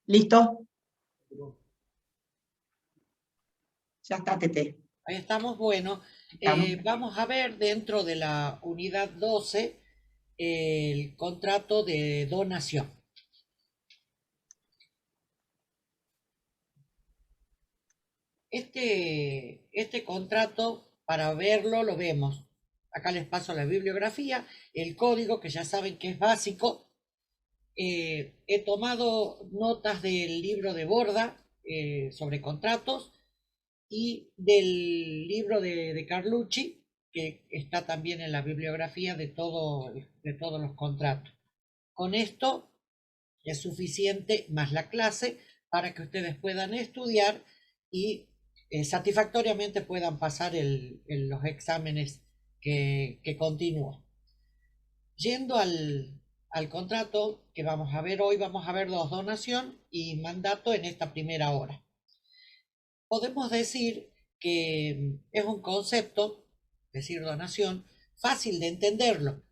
¿Listo? Ya está, Tete. Ahí estamos. Bueno, Estamos. vamos a ver dentro de la unidad 12 el contrato de donación. Este contrato, para verlo, lo vemos. Acá les paso la bibliografía, el código, que ya saben que es básico. He tomado notas del libro de Borda sobre contratos y del libro de Carlucci, que está también en la bibliografía de todos los contratos. Con esto es suficiente más la clase para que ustedes puedan estudiar y satisfactoriamente puedan pasar los exámenes que continúan. Yendo al contrato que vamos a ver hoy, vamos a ver dos: donación y mandato en esta primera hora. Podemos decir que es un concepto, decir donación, fácil de entenderlo,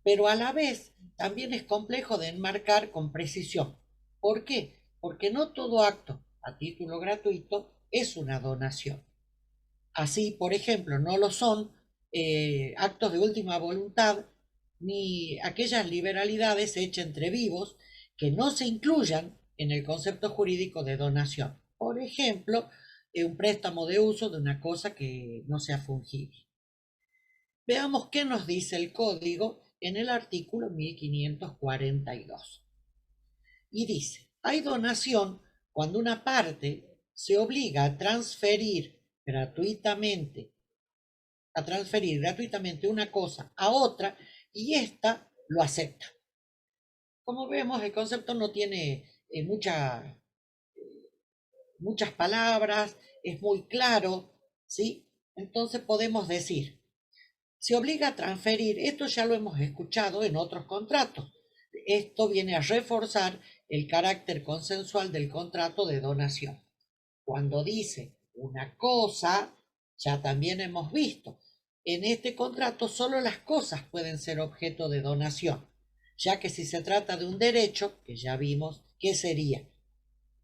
pero a la vez también es complejo de enmarcar con precisión. ¿Por qué? Porque no todo acto a título gratuito es una donación. Así, por ejemplo, no lo son actos de última voluntad ni aquellas liberalidades hechas entre vivos que no se incluyan en el concepto jurídico de donación. Por ejemplo, un préstamo de uso de una cosa que no sea fungible. Veamos qué nos dice el código en el artículo 1542. Y dice: hay donación cuando una parte se obliga a transferir gratuitamente una cosa a otra y ésta lo acepta. Como vemos, el concepto no tiene muchas palabras, es muy claro, ¿sí? Entonces podemos decir, se obliga a transferir, esto ya lo hemos escuchado en otros contratos. Esto viene a reforzar el carácter consensual del contrato de donación. Cuando dice una cosa, ya también hemos visto, en este contrato solo las cosas pueden ser objeto de donación, ya que si se trata de un derecho, que ya vimos, ¿qué sería?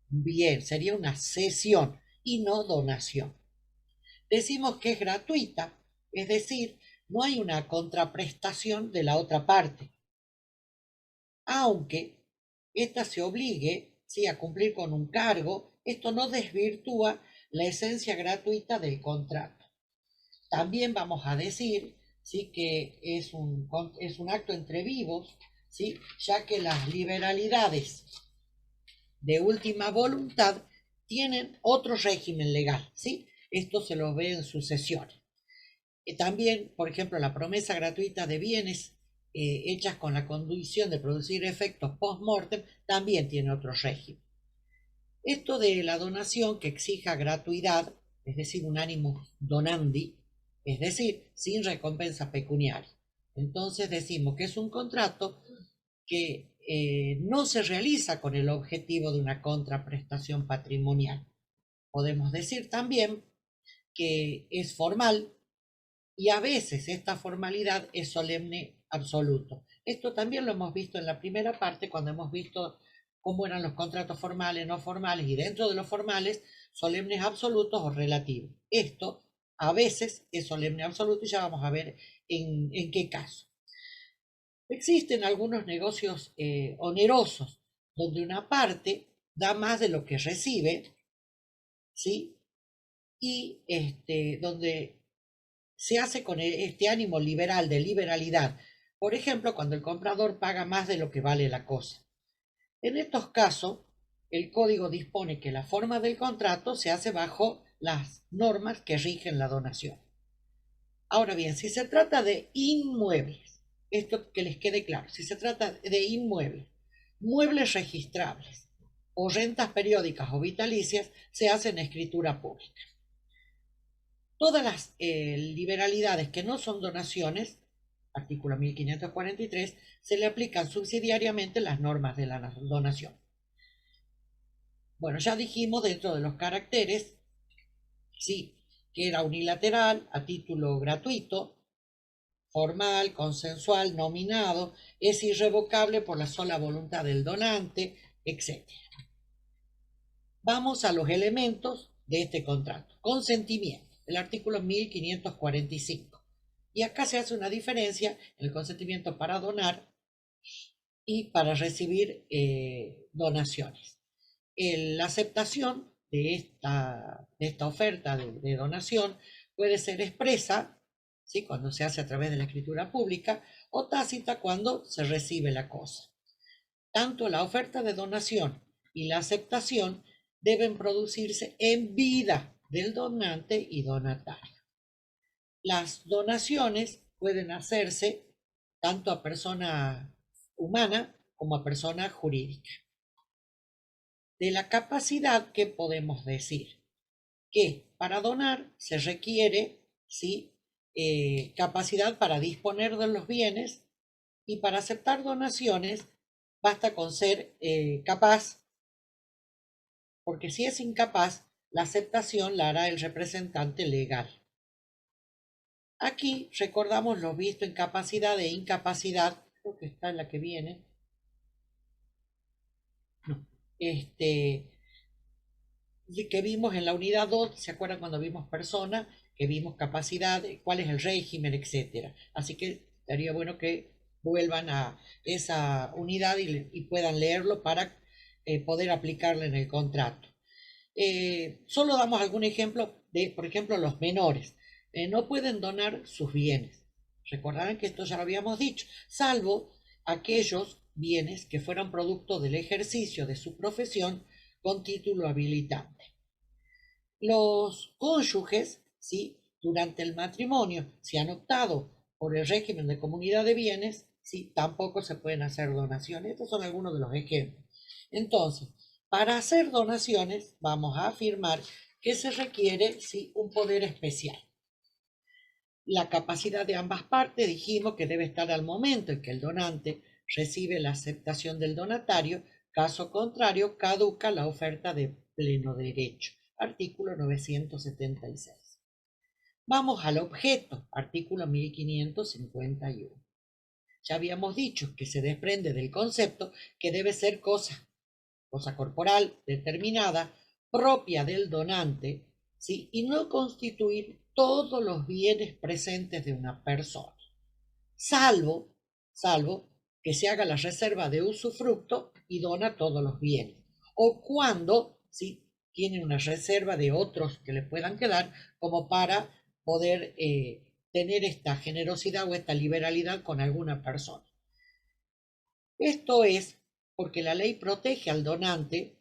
Bien, sería una cesión y no donación. Decimos que es gratuita, es decir, no hay una contraprestación de la otra parte, aunque ésta se obligue, ¿sí?, a cumplir con un cargo. Esto no desvirtúa la esencia gratuita del contrato. También vamos a decir, ¿sí?, que es un acto entre vivos, ¿sí?, ya que las liberalidades de última voluntad tienen otro régimen legal, ¿sí? Esto se lo ve en sucesiones. También, por ejemplo, la promesa gratuita de bienes hechas con la condición de producir efectos post-mortem también tiene otro régimen. Esto de la donación que exija gratuidad, es decir, un animus donandi, es decir, sin recompensa pecuniaria. Entonces decimos que es un contrato que no se realiza con el objetivo de una contraprestación patrimonial. Podemos decir también que es formal y a veces esta formalidad es solemne absoluto. Esto también lo hemos visto en la primera parte cuando hemos visto cómo eran los contratos formales, no formales y dentro de los formales, solemnes absolutos o relativos. Esto a veces es solemne absoluto y ya vamos a ver en qué caso. Existen algunos negocios onerosos donde una parte da más de lo que recibe, ¿sí? Y donde se hace con este ánimo liberal, de liberalidad. Por ejemplo, cuando el comprador paga más de lo que vale la cosa. En estos casos, el código dispone que la forma del contrato se hace bajo las normas que rigen la donación. Ahora bien, si se trata de inmuebles, esto que les quede claro, si se trata de inmuebles, muebles registrables o rentas periódicas o vitalicias, se hace en escritura pública. Todas las liberalidades que no son donaciones, artículo 1543, se le aplican subsidiariamente las normas de la donación. Bueno, ya dijimos dentro de los caracteres, sí, que era unilateral, a título gratuito, formal, consensual, nominado, es irrevocable por la sola voluntad del donante, etc. Vamos a los elementos de este contrato. Consentimiento, el artículo 1545. Y acá se hace una diferencia en el consentimiento para donar y para recibir donaciones. La aceptación de esta oferta de donación puede ser expresa, ¿sí?, cuando se hace a través de la escritura pública, o tácita cuando se recibe la cosa. Tanto la oferta de donación y la aceptación deben producirse en vida del donante y donatario. Las donaciones pueden hacerse tanto a persona humana como a persona jurídica. De la capacidad, ¿qué podemos decir? Que para donar se requiere, ¿sí?, capacidad para disponer de los bienes, y para aceptar donaciones basta con ser capaz, porque si es incapaz, la aceptación la hará el representante legal. Aquí recordamos lo visto en capacidad e incapacidad, creo que está en la que viene. No, que vimos en la unidad 2, ¿se acuerdan cuando vimos persona? Que vimos capacidad, cuál es el régimen, etcétera. Así que estaría bueno que vuelvan a esa unidad y puedan leerlo para poder aplicarlo en el contrato. Solo damos algún ejemplo de, por ejemplo, los menores. No pueden donar sus bienes. Recordarán que esto ya lo habíamos dicho, salvo aquellos bienes que fueran producto del ejercicio de su profesión con título habilitante. Los cónyuges, ¿sí?, durante el matrimonio, si han optado por el régimen de comunidad de bienes, ¿sí?, tampoco se pueden hacer donaciones. Estos son algunos de los ejemplos. Entonces, para hacer donaciones, vamos a afirmar que se requiere, sí, un poder especial. La capacidad de ambas partes dijimos que debe estar al momento en que el donante recibe la aceptación del donatario. Caso contrario, caduca la oferta de pleno derecho. Artículo 976. Vamos al objeto, artículo 1551. Ya habíamos dicho que se desprende del concepto que debe ser cosa corporal determinada, propia del donante, ¿sí?, y no constituir todos los bienes presentes de una persona, salvo que se haga la reserva de usufructo y dona todos los bienes, o cuando, ¿sí?, tiene una reserva de otros que le puedan quedar, como para poder tener esta generosidad o esta liberalidad con alguna persona. Esto es porque la ley protege al donante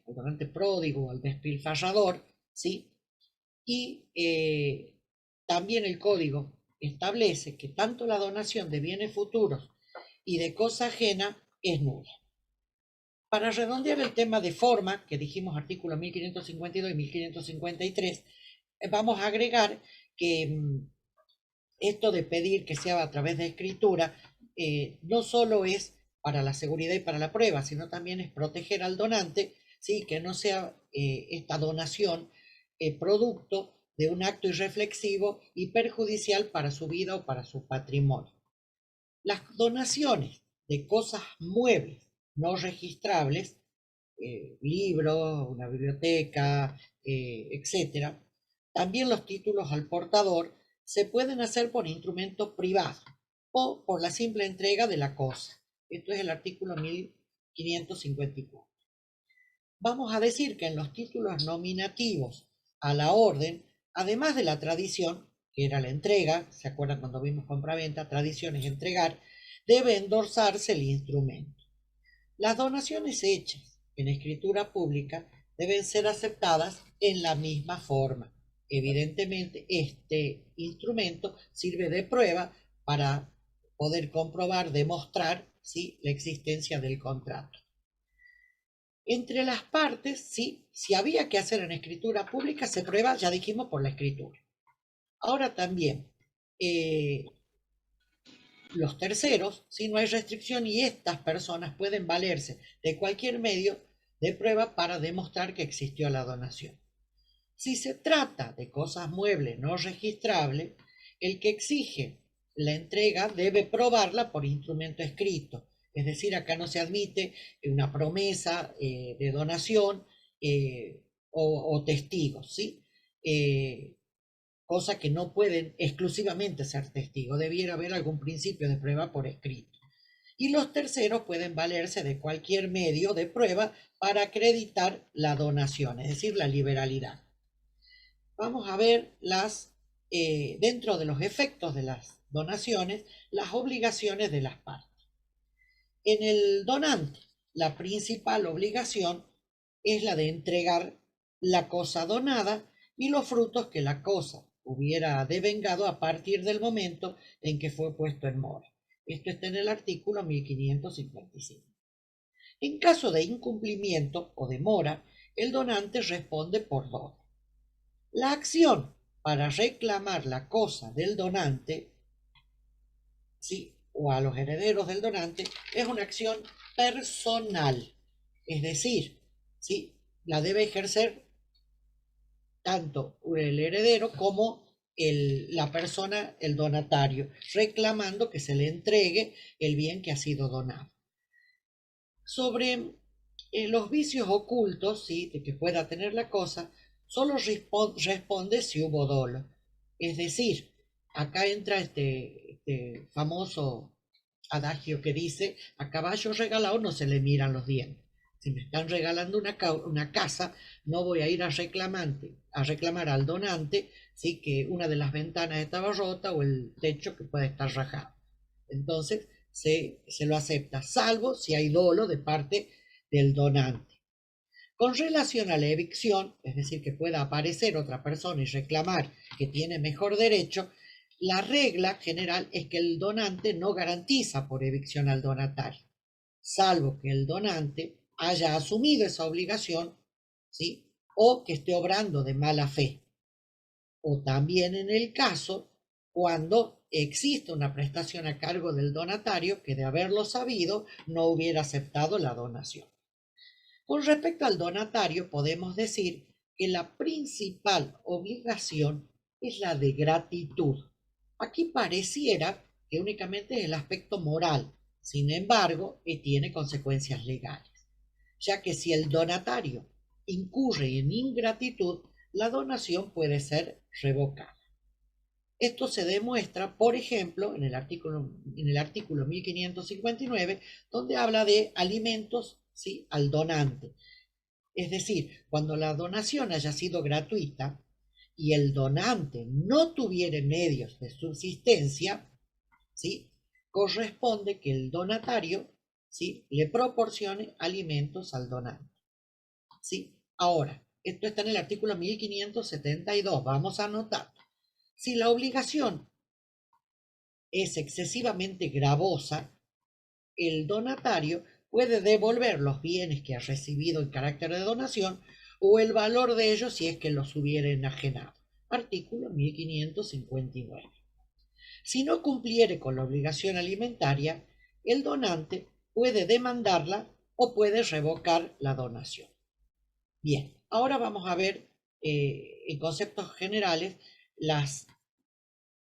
pródigo, al despilfarrador, ¿sí? Y también el código establece que tanto la donación de bienes futuros y de cosa ajena es nula. Para redondear el tema de forma, que dijimos artículos 1552 y 1553, vamos a agregar que esto de pedir que sea a través de escritura no solo es para la seguridad y para la prueba, sino también es proteger al donante, ¿sí?, que no sea esta donación producto de un acto irreflexivo y perjudicial para su vida o para su patrimonio. Las donaciones de cosas muebles no registrables, libros, una biblioteca, etcétera, también los títulos al portador se pueden hacer por instrumento privado o por la simple entrega de la cosa. Esto es el artículo 1554. Vamos a decir que en los títulos nominativos a la orden, además de la tradición, que era la entrega, ¿se acuerdan cuando vimos compraventa? Tradición es entregar, debe endorsarse el instrumento. Las donaciones hechas en escritura pública deben ser aceptadas en la misma forma. Evidentemente, este instrumento sirve de prueba para poder comprobar, demostrar, ¿sí?, la existencia del contrato. Entre las partes, ¿sí?, si había que hacer en escritura pública, se prueba, ya dijimos, por la escritura. Ahora también, los terceros, si no hay restricción, y estas personas pueden valerse de cualquier medio de prueba para demostrar que existió la donación. Si se trata de cosas muebles no registrables, el que exige la entrega debe probarla por instrumento escrito. Es decir, acá no se admite una promesa de donación o testigos, ¿sí? Cosa que no pueden exclusivamente ser testigos, debiera haber algún principio de prueba por escrito. Y los terceros pueden valerse de cualquier medio de prueba para acreditar la donación, es decir, la liberalidad. Vamos a ver dentro de los efectos de las donaciones, las obligaciones de las partes. En el donante, la principal obligación es la de entregar la cosa donada y los frutos que la cosa hubiera devengado a partir del momento en que fue puesto en mora. Esto está en el artículo 1555. En caso de incumplimiento o demora, el donante responde por doble. La acción para reclamar la cosa del donante, ¿sí?, o a los herederos del donante, es una acción personal. Es decir, ¿sí?, la debe ejercer tanto el heredero como la persona, el donatario, reclamando que se le entregue el bien que ha sido donado. Sobre los vicios ocultos, ¿sí?, de que pueda tener la cosa, solo responde si hubo dolo. Es decir, acá entra este famoso adagio que dice: a caballo regalado no se le miran los dientes. Si me están regalando una casa, no voy a ir a reclamar al donante, ¿sí?, que una de las ventanas estaba rota o el techo que puede estar rajado. Entonces se lo acepta, salvo si hay dolo de parte del donante. Con relación a la evicción, es decir, que pueda aparecer otra persona y reclamar que tiene mejor derecho, la regla general es que el donante no garantiza por evicción al donatario, salvo que el donante haya asumido esa obligación, ¿sí?, o que esté obrando de mala fe. O también en el caso cuando existe una prestación a cargo del donatario que, de haberlo sabido, no hubiera aceptado la donación. Con respecto al donatario, podemos decir que la principal obligación es la de gratitud. Aquí pareciera que únicamente es el aspecto moral, sin embargo, tiene consecuencias legales, ya que si el donatario incurre en ingratitud, la donación puede ser revocada. Esto se demuestra, por ejemplo, en el artículo 1559, donde habla de alimentos, ¿sí?, al donante. Es decir, cuando la donación haya sido gratuita y el donante no tuviere medios de subsistencia, ¿sí?, corresponde que el donatario, ¿sí?, le proporcione alimentos al donante, ¿sí? Ahora, esto está en el artículo 1572. Vamos a anotar. Si la obligación es excesivamente gravosa, el donatario puede devolver los bienes que ha recibido en carácter de donación o el valor de ellos si es que los hubiera enajenado. Artículo 1559. Si no cumpliere con la obligación alimentaria, el donante puede demandarla o puede revocar la donación. Bien, ahora vamos a ver en conceptos generales las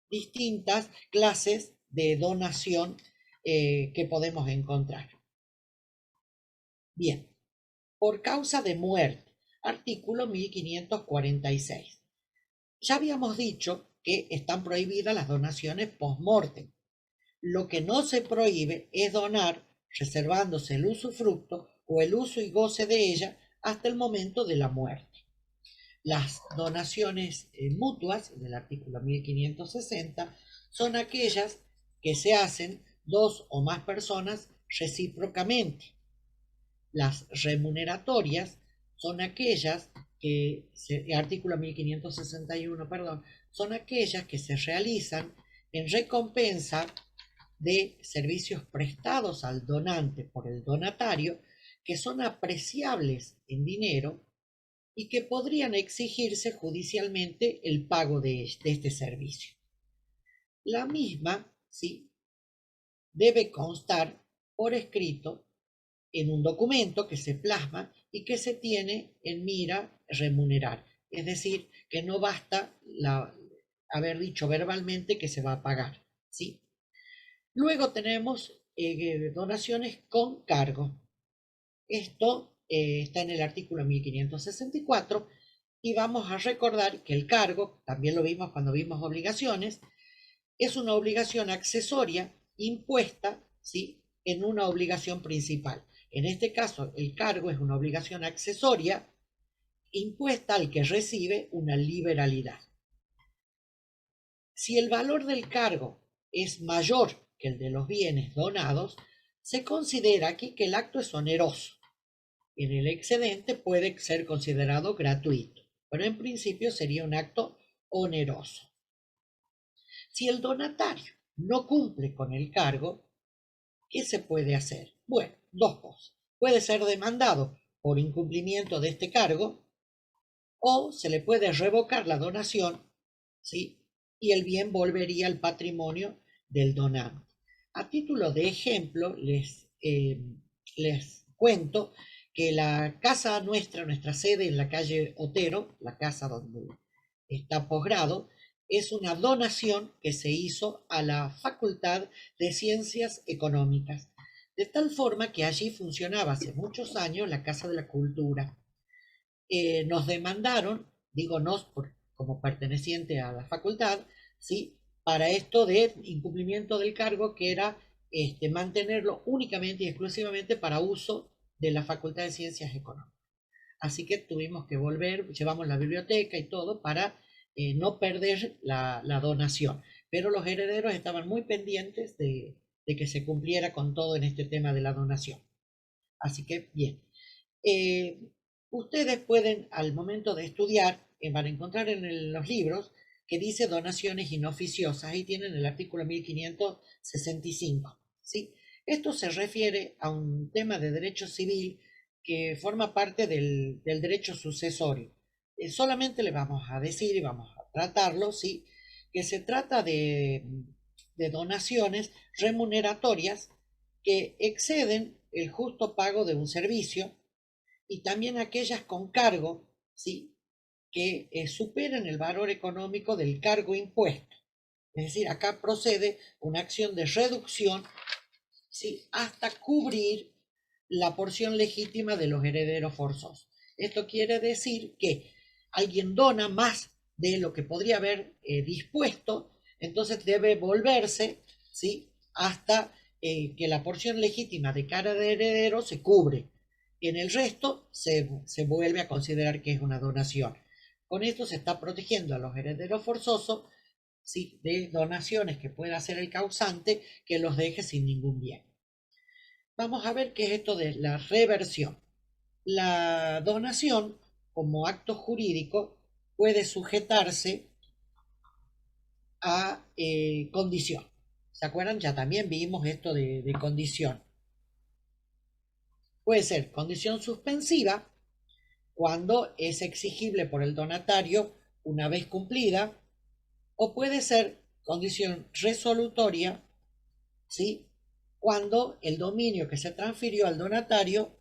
distintas clases de donación que podemos encontrar. Bien, por causa de muerte, artículo 1546. Ya habíamos dicho que están prohibidas las donaciones post-mortem. Lo que no se prohíbe es donar reservándose el usufructo o el uso y goce de ella hasta el momento de la muerte. Las donaciones mutuas, del artículo 1560, son aquellas que se hacen dos o más personas recíprocamente. Las remuneratorias son aquellas artículo 1561, perdón, son aquellas que se realizan en recompensa de servicios prestados al donante por el donatario, que son apreciables en dinero y que podrían exigirse judicialmente el pago de este servicio. La misma, ¿sí?, debe constar por escrito en un documento que se plasma y que se tiene en mira remunerar. Es decir, que no basta haber dicho verbalmente que se va a pagar, ¿sí? Luego tenemos donaciones con cargo. Esto está en el artículo 1564, y vamos a recordar que el cargo, también lo vimos cuando vimos obligaciones, es una obligación accesoria impuesta, ¿sí?, en una obligación principal. En este caso, el cargo es una obligación accesoria impuesta al que recibe una liberalidad. Si el valor del cargo es mayor que el de los bienes donados, se considera aquí que el acto es oneroso. En el excedente puede ser considerado gratuito, pero en principio sería un acto oneroso. Si el donatario no cumple con el cargo, ¿qué se puede hacer? Bueno, dos cosas. Puede ser demandado por incumplimiento de este cargo, o se le puede revocar la donación, ¿sí?, y el bien volvería al patrimonio del donante. A título de ejemplo, les cuento que la casa nuestra sede en la calle Otero, la casa donde está posgrado, es una donación que se hizo a la Facultad de Ciencias Económicas, de tal forma que allí funcionaba hace muchos años la Casa de la Cultura. Nos demandaron, digo nos como perteneciente a la facultad, ¿sí?, para esto de incumplimiento del cargo, que era mantenerlo únicamente y exclusivamente para uso de la Facultad de Ciencias Económicas. Así que tuvimos que volver, llevamos la biblioteca y todo para no perder la donación. Pero los herederos estaban muy pendientes de que se cumpliera con todo en este tema de la donación. Así que, bien. Ustedes pueden, al momento de estudiar, van a encontrar en los libros que dice donaciones inoficiosas. Ahí tienen el artículo 1565. ¿Sí? Esto se refiere a un tema de derecho civil que forma parte del derecho sucesorio. Solamente le vamos a decir y vamos a tratarlo, ¿sí?, que se trata de donaciones remuneratorias que exceden el justo pago de un servicio, y también aquellas con cargo, ¿sí?, que superen el valor económico del cargo impuesto. Es decir, acá procede una acción de reducción, ¿sí?, hasta cubrir la porción legítima de los herederos forzosos. Esto quiere decir que alguien dona más de lo que podría haber dispuesto, entonces debe volverse, ¿sí?, hasta que la porción legítima de cada heredero se cubre. En el resto se vuelve a considerar que es una donación. Con esto se está protegiendo a los herederos forzosos, ¿sí?, de donaciones que pueda hacer el causante que los deje sin ningún bien. Vamos a ver qué es esto de la reversión. La donación, como acto jurídico, puede sujetarse a condición. ¿Se acuerdan? Ya también vimos esto de condición. Puede ser condición suspensiva, cuando es exigible por el donatario una vez cumplida, o puede ser condición resolutoria, ¿sí?, cuando el dominio que se transfirió al donatario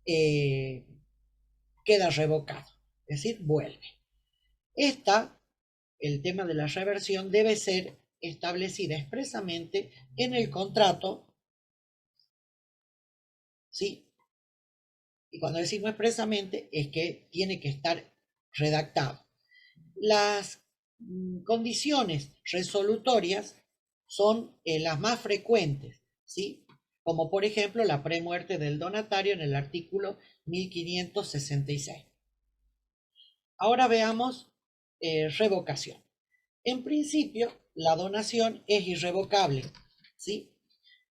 queda revocado, es decir, vuelve. El tema de la reversión debe ser establecida expresamente en el contrato, ¿sí? Y cuando decimos expresamente es que tiene que estar redactado. Las condiciones resolutorias son las más frecuentes, ¿sí?, como por ejemplo la premuerte del donatario en el artículo 1566. Ahora veamos revocación. En principio, la donación es irrevocable, ¿sí?,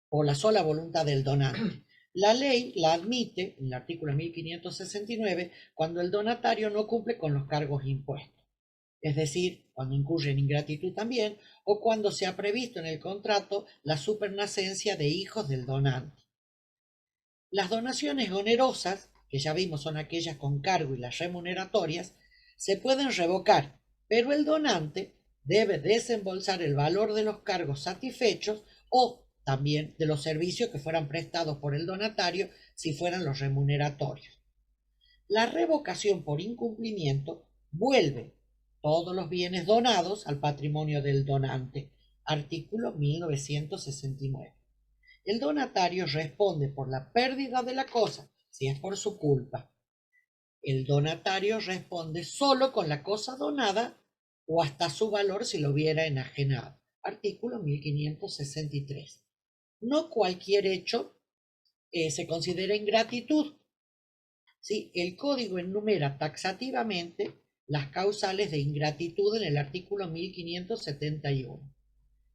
por la sola voluntad del donante. La ley la admite, en el artículo 1569, cuando el donatario no cumple con los cargos impuestos, es decir, cuando incurre en ingratitud también, o cuando se ha previsto en el contrato la supernacencia de hijos del donante. Las donaciones onerosas, que ya vimos son aquellas con cargo, y las remuneratorias, se pueden revocar, pero el donante debe desembolsar el valor de los cargos satisfechos, o también de los servicios que fueran prestados por el donatario si fueran los remuneratorios. La revocación por incumplimiento vuelve todos los bienes donados al patrimonio del donante. Artículo 1969. El donatario responde por la pérdida de la cosa si es por su culpa. El donatario responde solo con la cosa donada o hasta su valor si lo hubiera enajenado. Artículo 1563. No cualquier hecho se considera ingratitud. ¿Sí? El código enumera taxativamente las causales de ingratitud en el artículo 1571.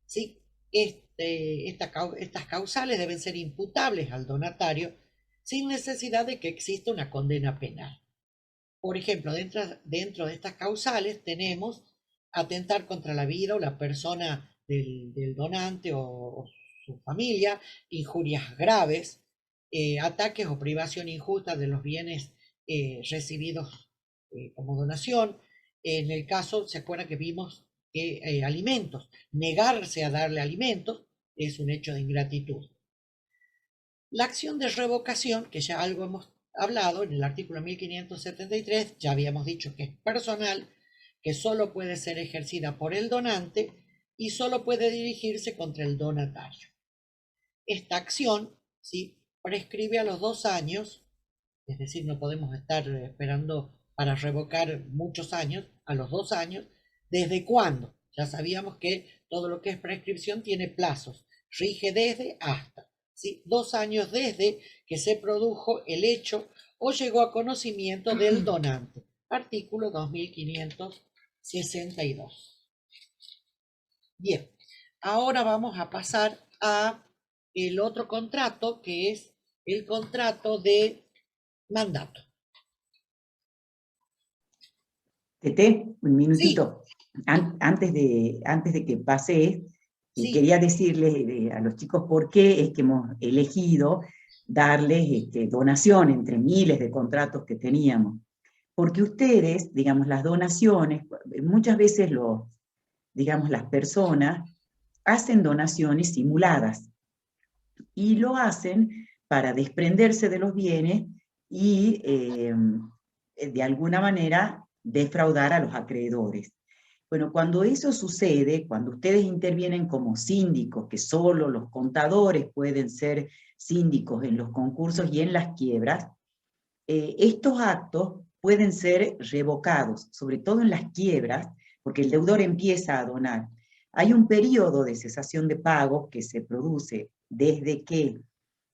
¿Sí? Estas causales deben ser imputables al donatario sin necesidad de que exista una condena penal. Por ejemplo, dentro de estas causales tenemos atentar contra la vida o la persona del donante o su familia, injurias graves, ataques o privación injusta de los bienes recibidos como donación. En el caso, se acuerda que vimos que alimentos, negarse a darle alimentos es un hecho de ingratitud. La acción de revocación, que ya algo hemos hablado en el artículo 1573, ya habíamos dicho que es personal, que solo puede ser ejercida por el donante y solo puede dirigirse contra el donatario. Esta acción, ¿sí?, prescribe a los 2 años, es decir, no podemos estar esperando para revocar muchos años, a los 2 años. ¿Desde cuándo? Ya sabíamos que todo lo que es prescripción tiene plazos, rige desde hasta, ¿sí? 2 años desde que se produjo el hecho o llegó a conocimiento del donante. Artículo 2562. Bien, ahora vamos a pasar a el otro contrato, que es el contrato de mandato. Tete, un Sí, minutito. Antes de que pase, sí, quería decirles a los chicos por qué es que hemos elegido darles donación entre miles de contratos que teníamos. Porque ustedes, digamos, las donaciones, muchas veces digamos, las personas hacen donaciones simuladas y lo hacen para desprenderse de los bienes y de alguna manera defraudar a los acreedores. Bueno, cuando eso sucede, cuando ustedes intervienen como síndicos, que solo los contadores pueden ser síndicos en los concursos y en las quiebras, estos actos pueden ser revocados, sobre todo en las quiebras, porque el deudor empieza a donar. Hay un periodo de cesación de pagos que se produce desde que,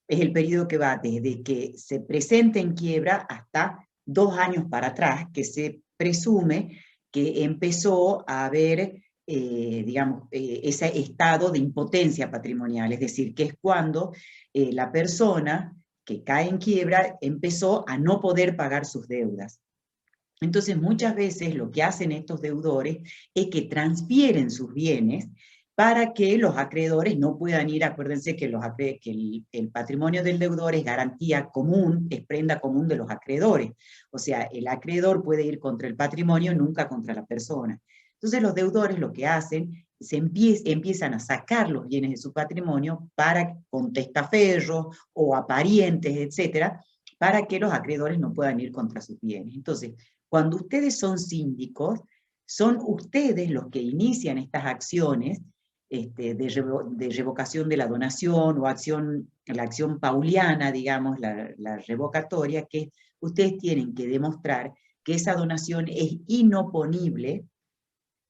es el periodo que va desde que se presenta en quiebra hasta 2 años para atrás, que se presume que empezó a haber, digamos, ese estado de impotencia patrimonial, es decir, que es cuando la persona que cae en quiebra empezó a no poder pagar sus deudas. Entonces, muchas veces lo que hacen estos deudores es que transfieren sus bienes para que los acreedores no puedan ir. Acuérdense que, el patrimonio del deudor es garantía común, es prenda común de los acreedores. O sea, el acreedor puede ir contra el patrimonio, nunca contra la persona. Entonces, los deudores lo que hacen, empiezan a sacar los bienes de su patrimonio con testaferros o a parientes, etcétera, para que los acreedores no puedan ir contra sus bienes. Entonces, cuando ustedes son síndicos, son ustedes los que inician estas acciones de revocación de la donación o la acción pauliana, digamos, la revocatoria, que ustedes tienen que demostrar que esa donación es inoponible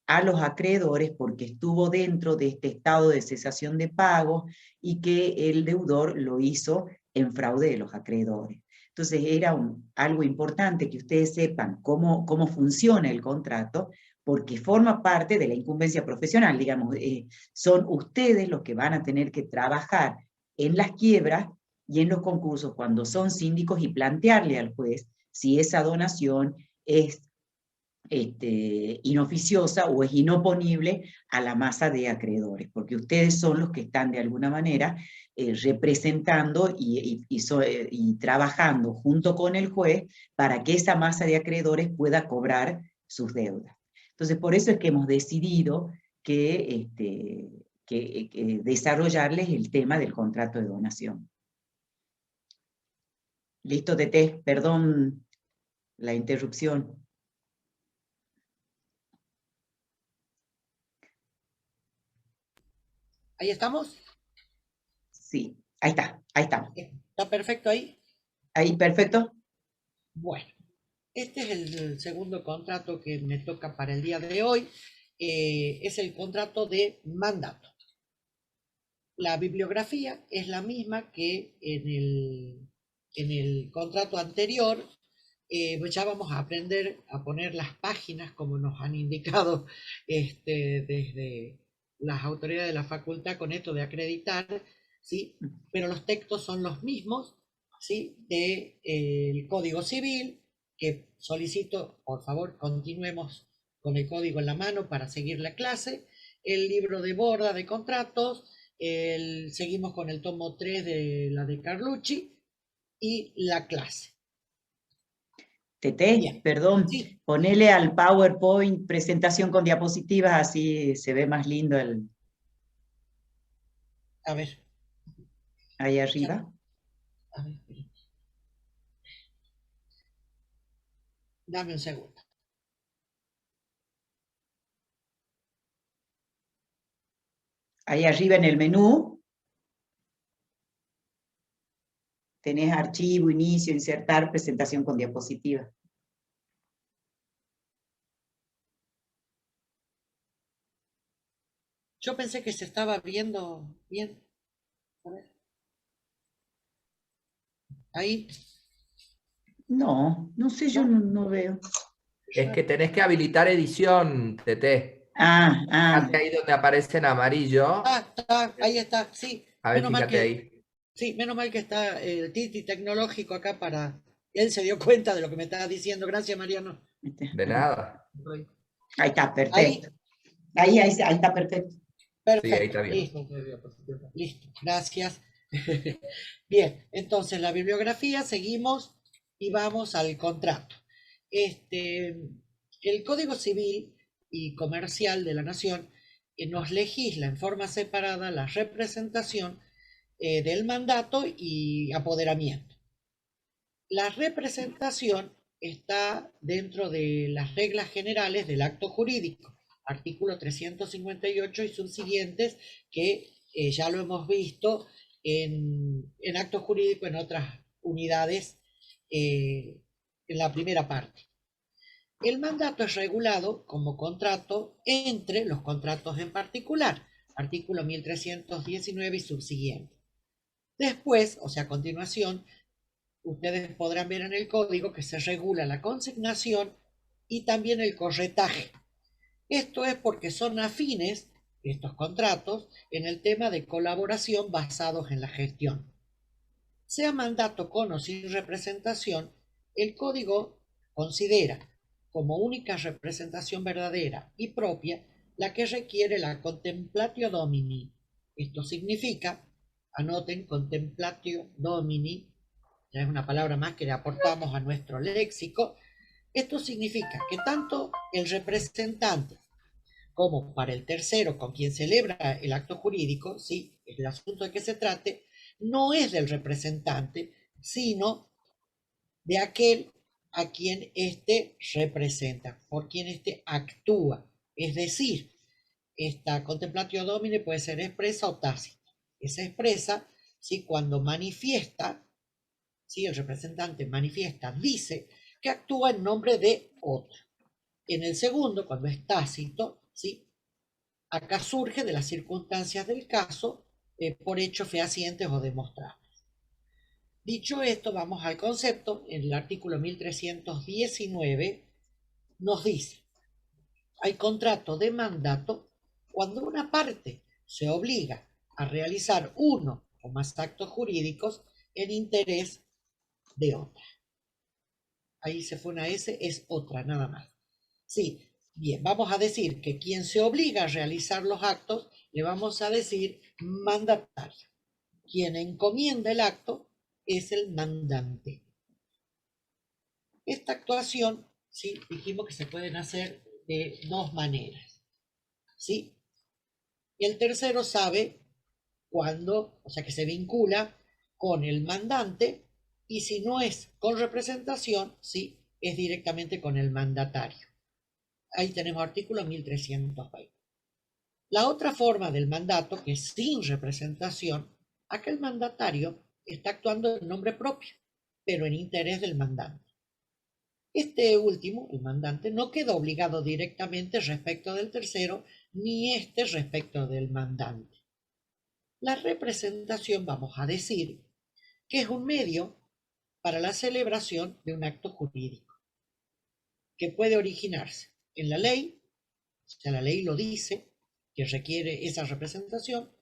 a los acreedores porque estuvo dentro de este estado de cesación de pagos y que el deudor lo hizo en fraude de los acreedores. Entonces era algo importante que ustedes sepan cómo funciona el contrato, porque forma parte de la incumbencia profesional, digamos, son ustedes los que van a tener que trabajar en las quiebras y en los concursos cuando son síndicos y plantearle al juez si esa donación es inoficiosa o es inoponible a la masa de acreedores, porque ustedes son los que están de alguna manera representando y trabajando junto con el juez para que esa masa de acreedores pueda cobrar sus deudas. Entonces, por eso es que hemos decidido que desarrollarles el tema del contrato de donación. Listo, Tete, perdón la interrupción. ahí estamos. Sí, ahí está, ahí estamos. ¿Está perfecto ahí? Ahí, perfecto. Bueno, este es el segundo contrato que me toca para el día de hoy. Es el contrato de mandato. La bibliografía es la misma que en el contrato anterior. Pues ya vamos a aprender a poner las páginas como nos han indicado desde las autoridades de la facultad con esto de acreditar, ¿sí? Pero los textos son los mismos, ¿sí? Del Código Civil, que solicito, por favor, continuemos con el código en la mano para seguir la clase, el libro de borda de contratos, seguimos con el tomo 3 de la de Carlucci y la clase. Tete, Bien, perdón, sí, ponele al PowerPoint presentación con diapositivas, así se ve más lindo a ver, ahí ya, arriba. a ver, espera, dame un segundo. Ahí arriba en el menú tenés archivo, inicio, insertar, presentación con diapositivas. Yo pensé que se estaba viendo bien. A ver, ahí, No, no sé, yo ¿no? no veo. Es que tenés que habilitar edición, Tete. Ah, Fíjate ahí donde aparece en amarillo. Ahí está, sí. A ver, Menos mal fíjate que, ahí. sí, menos mal que está el Titi tecnológico acá para. Él se dio cuenta de lo que me estaba diciendo. Gracias, Mariano. De nada. ahí está, Ahí, perfecto. Ahí está perfecto. Sí, ahí perfecto, está bien. listo. Listo, gracias. Bien, entonces la bibliografía, seguimos y vamos al contrato. El Código Civil y Comercial de la Nación nos legisla en forma separada la representación del mandato y apoderamiento. La representación está dentro de las reglas generales del acto jurídico, artículo 358 y subsiguientes, que ya lo hemos visto en acto jurídico en otras unidades en la primera parte. El mandato es regulado como contrato entre los contratos en particular, artículo 1319 y subsiguiente. Después, o sea, a continuación, ustedes podrán ver en el código que se regula la consignación y también el corretaje. Esto es porque son afines estos contratos en el tema de colaboración basados en la gestión. Sea mandato con o sin representación, el código considera como única representación verdadera y propia la que requiere la contemplatio domini. Esto significa, anoten, contemplatio domini, ya es una palabra más que le aportamos a nuestro léxico. Esto significa que tanto el representante como para el tercero con quien celebra el acto jurídico, ¿sí? El asunto de que se trate, no es del representante, sino de aquel a quien éste representa, por quien éste actúa. Es decir, esta contemplatio domine puede ser expresa o tácita. Es expresa, ¿sí? Cuando manifiesta, ¿sí? El representante manifiesta, dice que actúa en nombre de otro. En el segundo, cuando es tácito, ¿sí? Acá surge de las circunstancias del caso por hechos fehacientes o demostrables. Dicho esto, vamos al concepto. En el artículo 1319 nos dice, hay contrato de mandato cuando una parte se obliga a realizar uno o más actos jurídicos en interés de otra. Ahí se fue una S, es otra nada más. Sí, bien, vamos a decir que quien se obliga a realizar los actos, le vamos a decir mandatario. Quien encomienda el acto es el mandante. Esta actuación, ¿sí? Dijimos que se pueden hacer de dos maneras, ¿sí? Y el tercero sabe cuándo, o sea que se vincula con el mandante, y si no es con representación, ¿sí? Es directamente con el mandatario. Ahí tenemos artículo 1320. La otra forma del mandato, que es sin representación, aquel mandatario está actuando en nombre propio. pero en interés del mandante. Este último, el mandante, no queda obligado directamente respecto del tercero, ni este respecto del mandante. La representación, vamos a decir, que es un medio para la celebración de un acto jurídico, que puede originarse en la ley, o sea, la ley lo dice, que requiere esa representación,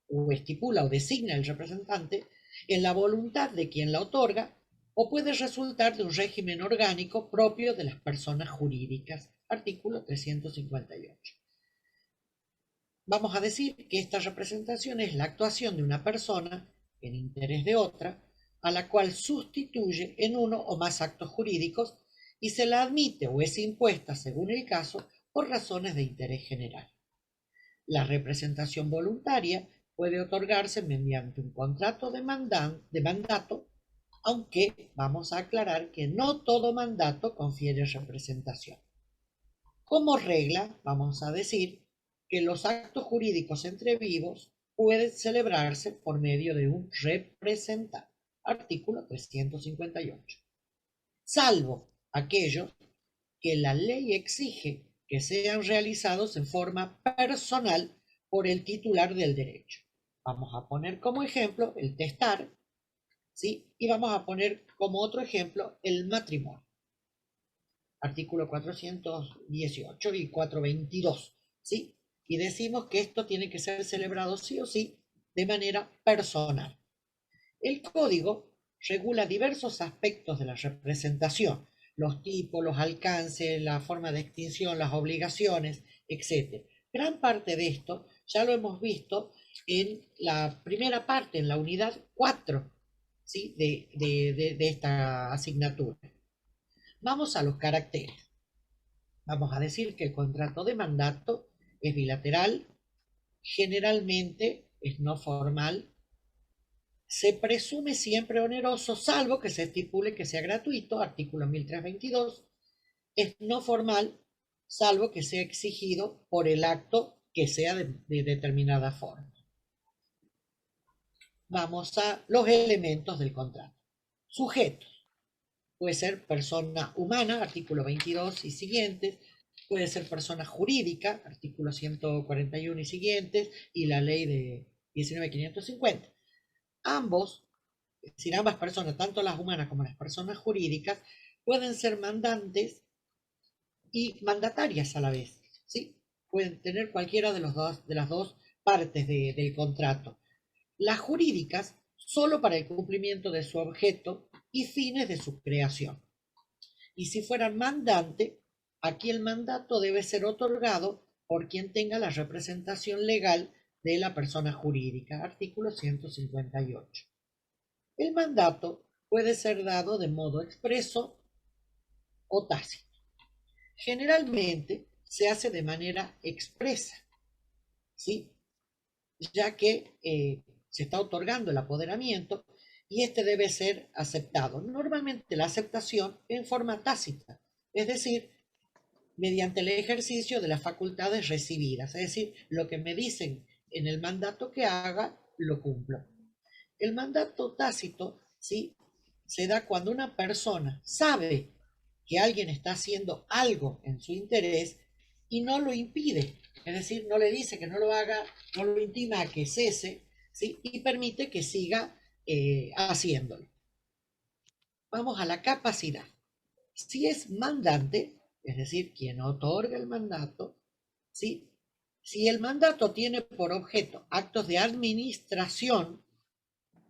o estipula o designa el representante, en la voluntad de quien la otorga, o puede resultar de un régimen orgánico propio de las personas jurídicas. Artículo 358. Vamos a decir que esta representación es la actuación de una persona en interés de otra, a la cual sustituye en uno o más actos jurídicos y se la admite o es impuesta, según el caso, por razones de interés general. La representación voluntaria puede otorgarse mediante un contrato de mandato, aunque vamos a aclarar que no todo mandato confiere representación. Como regla, vamos a decir que los actos jurídicos entre vivos pueden celebrarse por medio de un representante. Artículo 358. Salvo aquellos que la ley exige que sean realizados en forma personal por el titular del derecho. Vamos a poner como ejemplo el testar, ¿sí? Y vamos a poner como otro ejemplo el matrimonio. Artículo 418 y 422, ¿sí? Y decimos que esto tiene que ser celebrado sí o sí de manera personal. El código regula diversos aspectos de la representación, los tipos, los alcances, la forma de extinción, las obligaciones, etc. Gran parte de esto ya lo hemos visto en la primera parte, en la unidad 4, ¿sí? de esta asignatura. Vamos a los caracteres. Vamos a decir que el contrato de mandato es bilateral, generalmente es no formal, se presume siempre oneroso, salvo que se estipule que sea gratuito, artículo 1322, es no formal, salvo que sea exigido por el acto que sea de determinada forma. Vamos a los elementos del contrato. Sujetos. Puede ser persona humana, artículo 22 y siguientes, puede ser persona jurídica, artículo 141 y siguientes, y la ley de 19.550. Ambos, es decir, ambas personas, tanto las humanas como las personas jurídicas, pueden ser mandantes y mandatarias a la vez, ¿sí? Pueden tener cualquiera de las dos partes del contrato. Las jurídicas, solo para el cumplimiento de su objeto y fines de su creación. Y si fueran mandante, aquí el mandato debe ser otorgado por quien tenga la representación legal de la persona jurídica. Artículo 158. El mandato puede ser dado de modo expreso o tácito. Generalmente se hace de manera expresa, ¿sí? Ya que se está otorgando el apoderamiento y este debe ser aceptado. Normalmente la aceptación en forma tácita, es decir, mediante el ejercicio de las facultades recibidas, es decir, lo que me dicen en el mandato que haga, lo cumplo. El mandato tácito, ¿sí?, se da cuando una persona sabe que alguien está haciendo algo en su interés y no lo impide, es decir, no le dice que no lo haga, no lo intima a que cese, ¿sí?, y permite que siga haciéndolo. Vamos a la capacidad. Si es mandante, es decir, quien otorga el mandato, ¿sí?, si el mandato tiene por objeto actos de administración,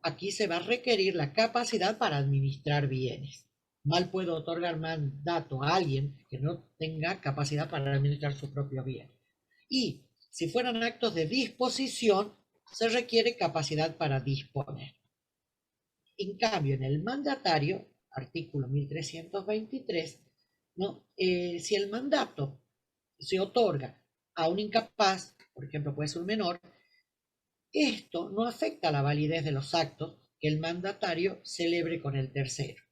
aquí se va a requerir la capacidad para administrar bienes. Mal puedo otorgar mandato a alguien que no tenga capacidad para administrar su propio bien. Y si fueran actos de disposición, se requiere capacidad para disponer. En cambio, en el mandatario, artículo 1323, ¿no? Si el mandato se otorga a un incapaz, por ejemplo, puede ser un menor, esto no afecta la validez de los actos que el mandatario celebre con el tercero.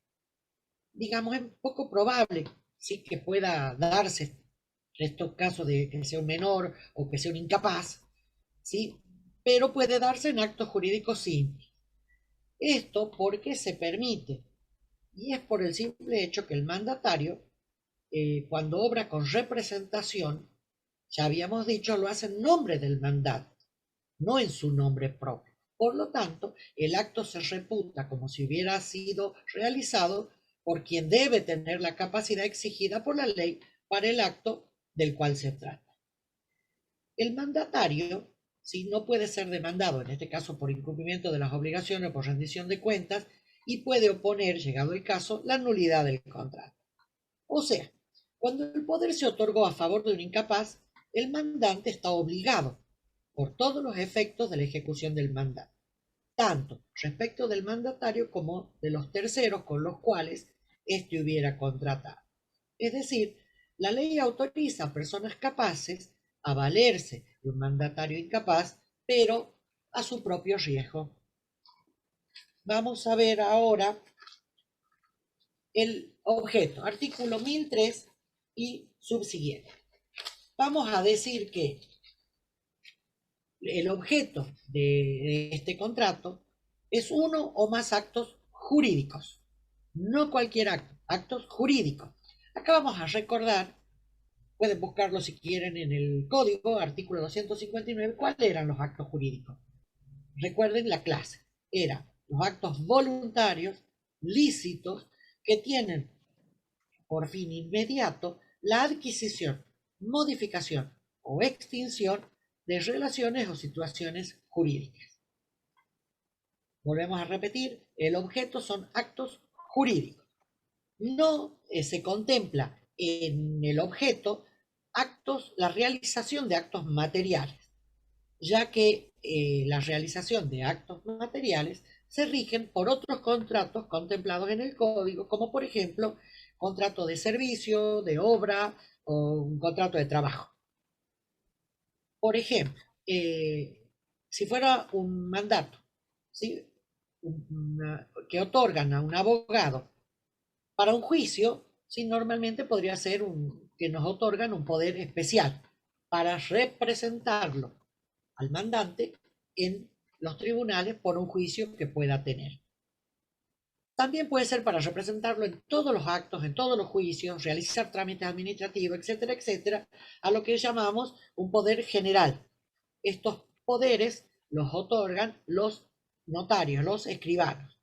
Digamos, es poco probable, sí, que pueda darse estos casos de que sea un menor o que sea un incapaz, ¿sí?, pero puede darse en actos jurídicos simples. Esto porque se permite Y es por el simple hecho que el mandatario, cuando obra con representación, ya habíamos dicho, lo hace en nombre del mandato, no en su nombre propio. Por lo tanto, el acto se reputa como si hubiera sido realizado por quien debe tener la capacidad exigida por la ley para el acto del cual se trata. El mandatario, si no puede ser demandado, en este caso por incumplimiento de las obligaciones o por rendición de cuentas, y puede oponer, llegado el caso, la nulidad del contrato. O sea, cuando el poder se otorgó a favor de un incapaz, el mandante está obligado por todos los efectos de la ejecución del mandato, tanto respecto del mandatario como de los terceros con los cuales éste hubiera contratado. Es decir, la ley autoriza a personas capaces a valerse de un mandatario incapaz, pero a su propio riesgo. Vamos a ver ahora el objeto, artículo 1003 y subsiguiente. Vamos a decir que el objeto de este contrato es uno o más actos jurídicos, no cualquier acto, actos jurídicos. Acá vamos a recordar, pueden buscarlo si quieren en el código, artículo 259, cuáles eran los actos jurídicos. Recuerden la clase, eran los actos voluntarios, lícitos, que tienen por fin inmediato la adquisición, modificación o extinción de relaciones o situaciones jurídicas. Volvemos a repetir, el objeto son actos jurídicos. No se contempla en el objeto la realización de actos materiales, ya que la realización de actos materiales se rigen por otros contratos contemplados en el código, como por ejemplo contrato de servicio, de obra o un contrato de trabajo. Por ejemplo, si fuera un mandato, ¿sí? Que otorgan a un abogado para un juicio, ¿sí? Normalmente podría ser que nos otorgan un poder especial para representarlo al mandante en los tribunales por un juicio que pueda tener. También puede ser para representarlo en todos los actos, en todos los juicios, realizar trámites administrativos, etcétera, etcétera, a lo que llamamos un poder general. Estos poderes los otorgan los notarios, los escribanos.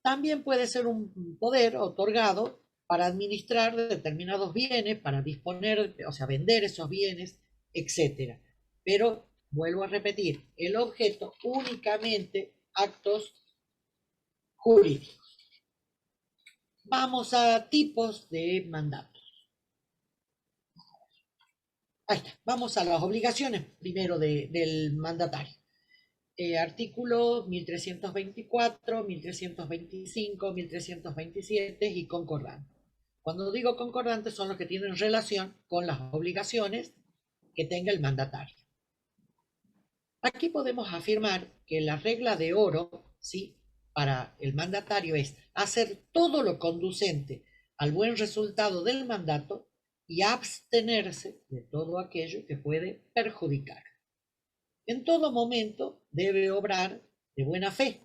También puede ser un poder otorgado para administrar determinados bienes, para disponer, o sea, vender esos bienes, etcétera. Pero, vuelvo a repetir, el objeto únicamente actos jurídicos. Vamos a tipos de mandatos. Ahí está. Vamos a las obligaciones primero del mandatario. Artículos 1324, 1325, 1327 y concordantes. Cuando digo concordantes son los que tienen relación con las obligaciones que tenga el mandatario. Aquí podemos afirmar que la regla de oro, ¿sí?, para el mandatario es hacer todo lo conducente al buen resultado del mandato y abstenerse de todo aquello que puede perjudicar. En todo momento debe obrar de buena fe.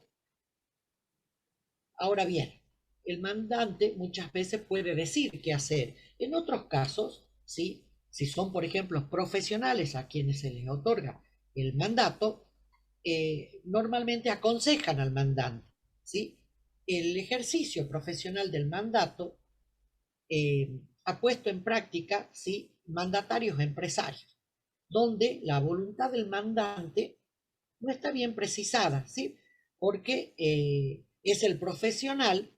Ahora bien, el mandante muchas veces puede decir qué hacer. En otros casos, ¿sí?, si son, por ejemplo, profesionales a quienes se les otorga el mandato, normalmente aconsejan al mandante, ¿sí? El ejercicio profesional del mandato ha puesto en práctica, ¿sí?, mandatarios empresarios, donde la voluntad del mandante no está bien precisada, ¿sí? Porque es el profesional,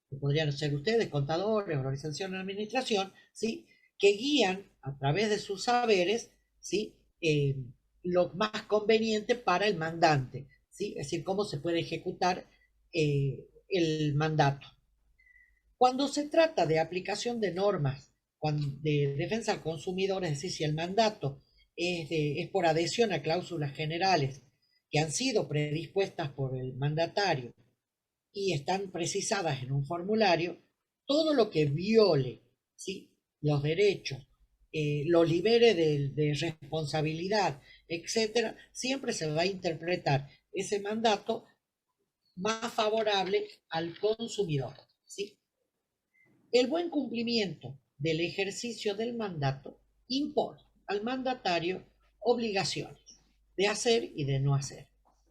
que podrían ser ustedes, contadores, organización de administración, ¿sí?, que guían a través de sus saberes, ¿sí?, lo más conveniente para el mandante, ¿sí? Es decir, cómo se puede ejecutar el mandato. Cuando se trata de aplicación de normas de defensa al consumidor, es decir, si el mandato es por adhesión a cláusulas generales que han sido predispuestas por el mandatario y están precisadas en un formulario, todo lo que viole, ¿sí?, los derechos, lo libere de responsabilidad, etcétera, siempre se va a interpretar ese mandato más favorable al consumidor, ¿sí? El buen cumplimiento del ejercicio del mandato impone al mandatario obligaciones de hacer y de no hacer.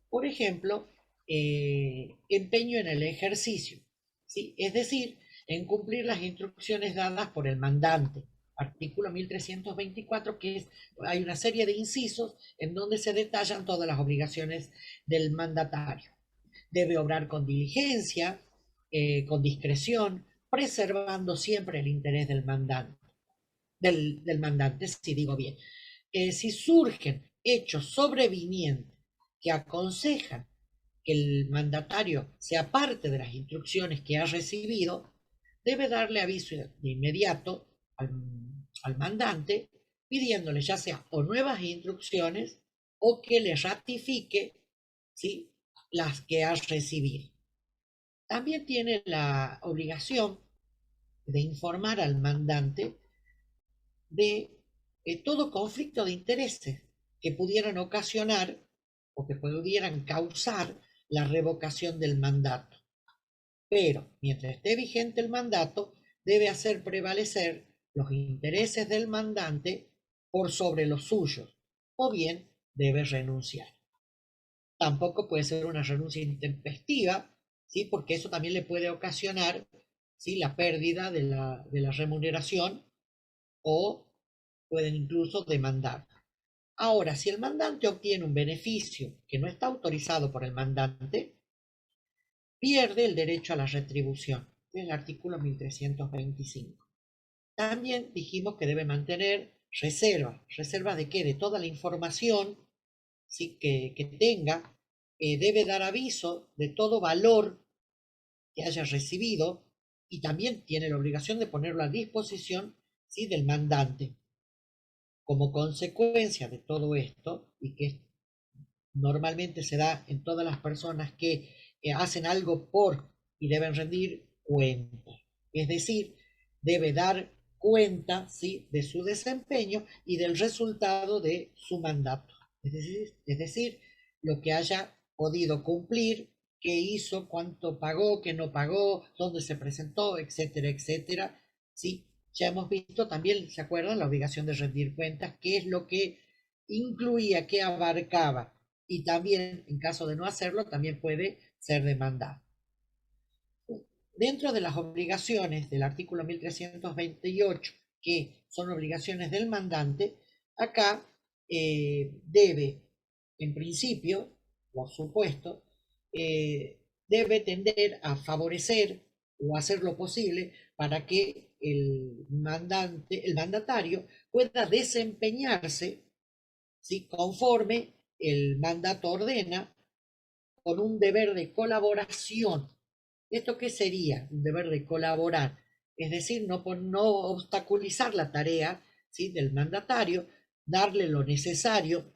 Por ejemplo, empeño en el ejercicio, ¿sí? Es decir, en cumplir las instrucciones dadas por el mandante. Artículo 1324, hay una serie de incisos en donde se detallan todas las obligaciones del mandatario. Debe obrar con diligencia, con discreción, preservando siempre el interés del mandante, si digo bien. Si surgen hechos sobrevinientes que aconsejan que el mandatario se aparte de las instrucciones que ha recibido, debe darle aviso de inmediato al mandante, pidiéndole ya sea o nuevas instrucciones o que le ratifique, ¿sí?, las que ha recibido. También tiene la obligación de informar al mandante de todo conflicto de intereses que pudieran ocasionar o que pudieran causar la revocación del mandato. Pero mientras esté vigente el mandato, debe hacer prevalecer los intereses del mandante por sobre los suyos, o bien debe renunciar. Tampoco puede ser una renuncia intempestiva, ¿sí?, porque eso también le puede ocasionar, ¿sí?, la pérdida de la remuneración, o pueden incluso demandar. Ahora, si el mandante obtiene un beneficio que no está autorizado por el mandante, pierde el derecho a la retribución, en el artículo 1325. También dijimos que debe mantener reserva. ¿Reserva de qué? De toda la información, ¿sí?, que tenga. Debe dar aviso de todo valor que haya recibido y también tiene la obligación de ponerlo a disposición, ¿sí?, del mandante. Como consecuencia de todo esto, y que normalmente se da en todas las personas que hacen algo por y deben rendir cuenta. Es decir, debe dar cuenta, ¿sí?, de su desempeño y del resultado de su mandato. Es decir, lo que haya podido cumplir, qué hizo, cuánto pagó, qué no pagó, dónde se presentó, etcétera, etcétera. ¿Sí? Ya hemos visto también, ¿se acuerdan? La obligación de rendir cuentas, qué es lo que incluía, qué abarcaba. Y también, en caso de no hacerlo, también puede ser demandado. Dentro de las obligaciones del artículo 1328, que son obligaciones del mandante, acá debe, en principio, por supuesto, debe tender a favorecer o hacer lo posible para que el mandatario pueda desempeñarse, ¿sí?, conforme el mandato ordena, con un deber de colaboración. ¿Esto qué sería? Un deber de colaborar. Es decir, no obstaculizar la tarea, ¿sí?, del mandatario, darle lo necesario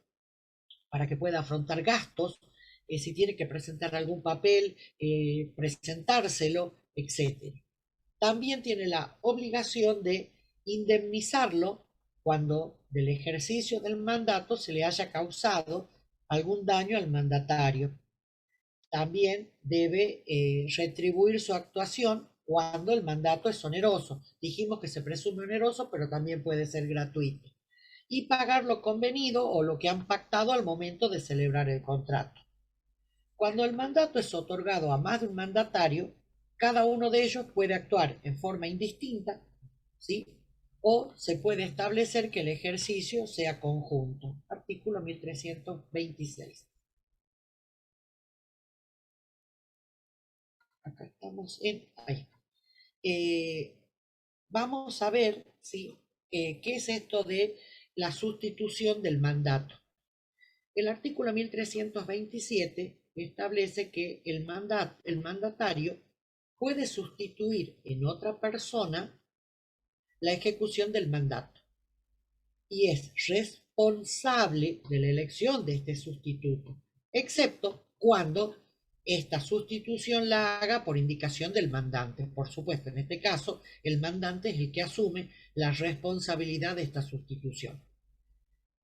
para que pueda afrontar gastos, si tiene que presentar algún papel, presentárselo, etc. También tiene la obligación de indemnizarlo cuando del ejercicio del mandato se le haya causado algún daño al mandatario. También debe retribuir su actuación cuando el mandato es oneroso. Dijimos que se presume oneroso, pero también puede ser gratuito. Y pagar lo convenido o lo que han pactado al momento de celebrar el contrato. Cuando el mandato es otorgado a más de un mandatario, cada uno de ellos puede actuar en forma indistinta, ¿sí?, o se puede establecer que el ejercicio sea conjunto. Artículo 1326. Acá estamos en... Ahí. Vamos a ver, ¿sí?, qué es esto de la sustitución del mandato. El artículo 1327 establece que el mandatario puede sustituir en otra persona la ejecución del mandato y es responsable de la elección de este sustituto, excepto cuando esta sustitución la haga por indicación del mandante. Por supuesto, en este caso, el mandante es el que asume la responsabilidad de esta sustitución.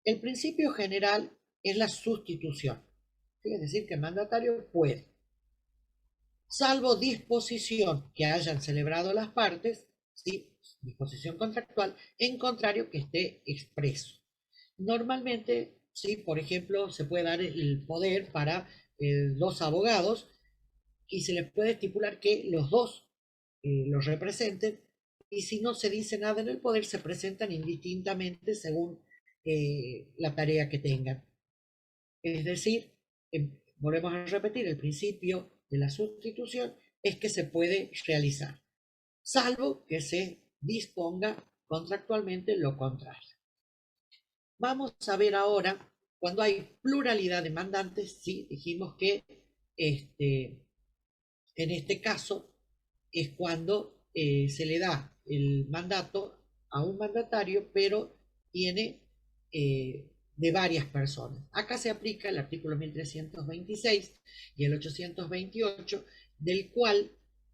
El principio general es la sustitución, es decir, que el mandatario puede, salvo disposición que hayan celebrado las partes, ¿sí? Disposición contractual, en contrario que esté expreso. Normalmente, ¿sí? Por ejemplo, se puede dar el poder para dos abogados y se les puede estipular que los dos los representen, y si no se dice nada en el poder, se presentan indistintamente según la tarea que tengan. Es decir, volvemos a repetir, el principio de la sustitución es que se puede realizar, salvo que se disponga contractualmente lo contrario. Vamos a ver ahora, cuando hay pluralidad de mandantes, sí, dijimos que en este caso es cuando se le da el mandato a un mandatario, pero tiene de varias personas. Acá se aplica el artículo 1326 y el 828, del cual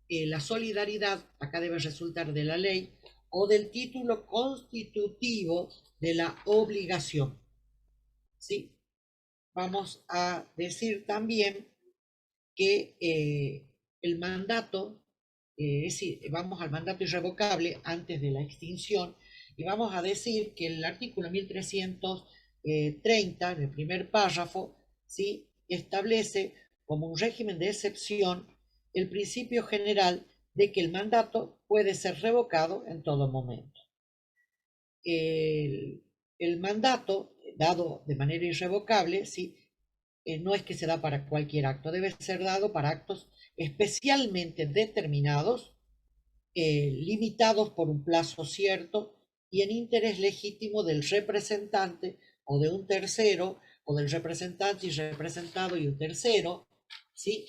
la solidaridad acá debe resultar de la ley o del título constitutivo de la obligación. ¿Sí? Vamos a decir también que el mandato, es decir, vamos al mandato irrevocable antes de la extinción, y vamos a decir que el artículo 1330, en el primer párrafo, ¿sí? Establece como un régimen de excepción el principio general de que el mandato puede ser revocado en todo momento. El mandato, dado de manera irrevocable, ¿sí? No es que se da para cualquier acto, debe ser dado para actos especialmente determinados, limitados por un plazo cierto y en interés legítimo del representante o de un tercero, o del representante y representado y un tercero, ¿sí?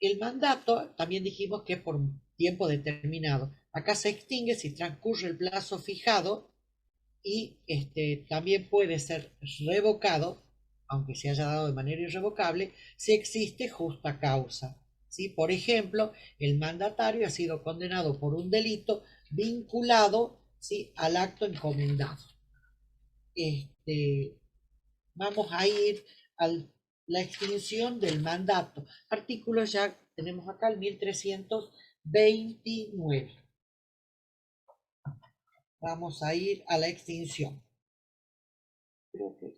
El mandato, también dijimos que es por un tiempo determinado. Acá se extingue si transcurre el plazo fijado y también puede ser revocado, aunque se haya dado de manera irrevocable, si existe justa causa. ¿Sí? Por ejemplo, el mandatario ha sido condenado por un delito vinculado, ¿sí? al acto encomendado. Vamos a ir a la extinción del mandato. Artículos ya tenemos acá el 1329. Vamos a ir a la extinción. Creo que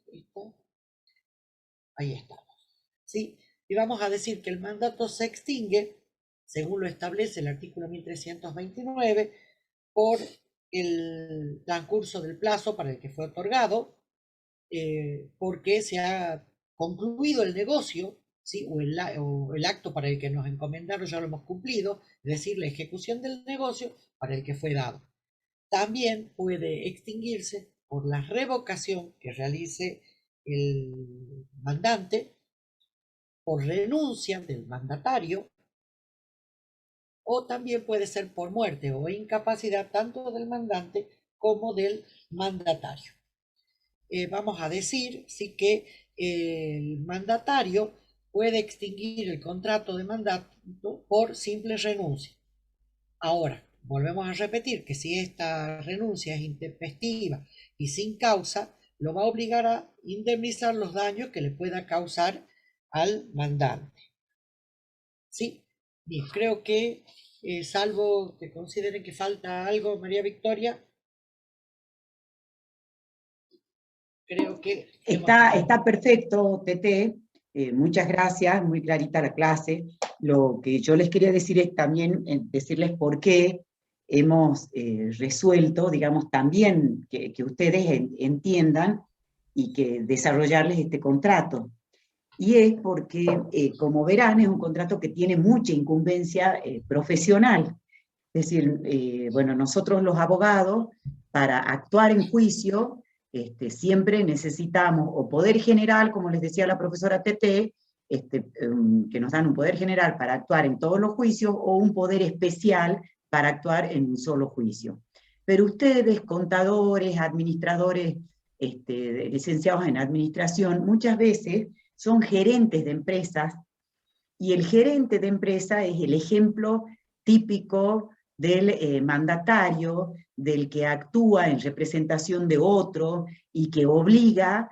ahí estamos. ¿Sí? Y vamos a decir que el mandato se extingue, según lo establece el artículo 1329, por el transcurso del plazo para el que fue otorgado, porque se ha concluido el negocio, ¿sí? o el acto para el que nos encomendaron ya lo hemos cumplido, es decir, la ejecución del negocio para el que fue dado. También puede extinguirse por la revocación que realice el mandante, por renuncia del mandatario, o también puede ser por muerte o incapacidad tanto del mandante como del mandatario. Vamos a decir sí que el mandatario puede extinguir el contrato de mandato por simple renuncia. Ahora, volvemos a repetir que si esta renuncia es intempestiva y sin causa, lo va a obligar a indemnizar los daños que le pueda causar al mandante. ¿Sí? Bien, creo que, salvo que consideren que falta algo, María Victoria, creo que... Está perfecto, Tete. Muchas gracias, muy clarita la clase. Lo que yo les quería decir es también decirles por qué hemos resuelto, digamos, también que ustedes entiendan y que desarrollarles este contrato. Y es porque, como verán, es un contrato que tiene mucha incumbencia profesional. Es decir, bueno, nosotros los abogados, para actuar en juicio, siempre necesitamos o poder general, como les decía la profesora Tete, que nos dan un poder general para actuar en todos los juicios, o un poder especial para actuar en un solo juicio. Pero ustedes, contadores, administradores, licenciados en administración, muchas veces son gerentes de empresas, y el gerente de empresa es el ejemplo típico del mandatario, del que actúa en representación de otro y que obliga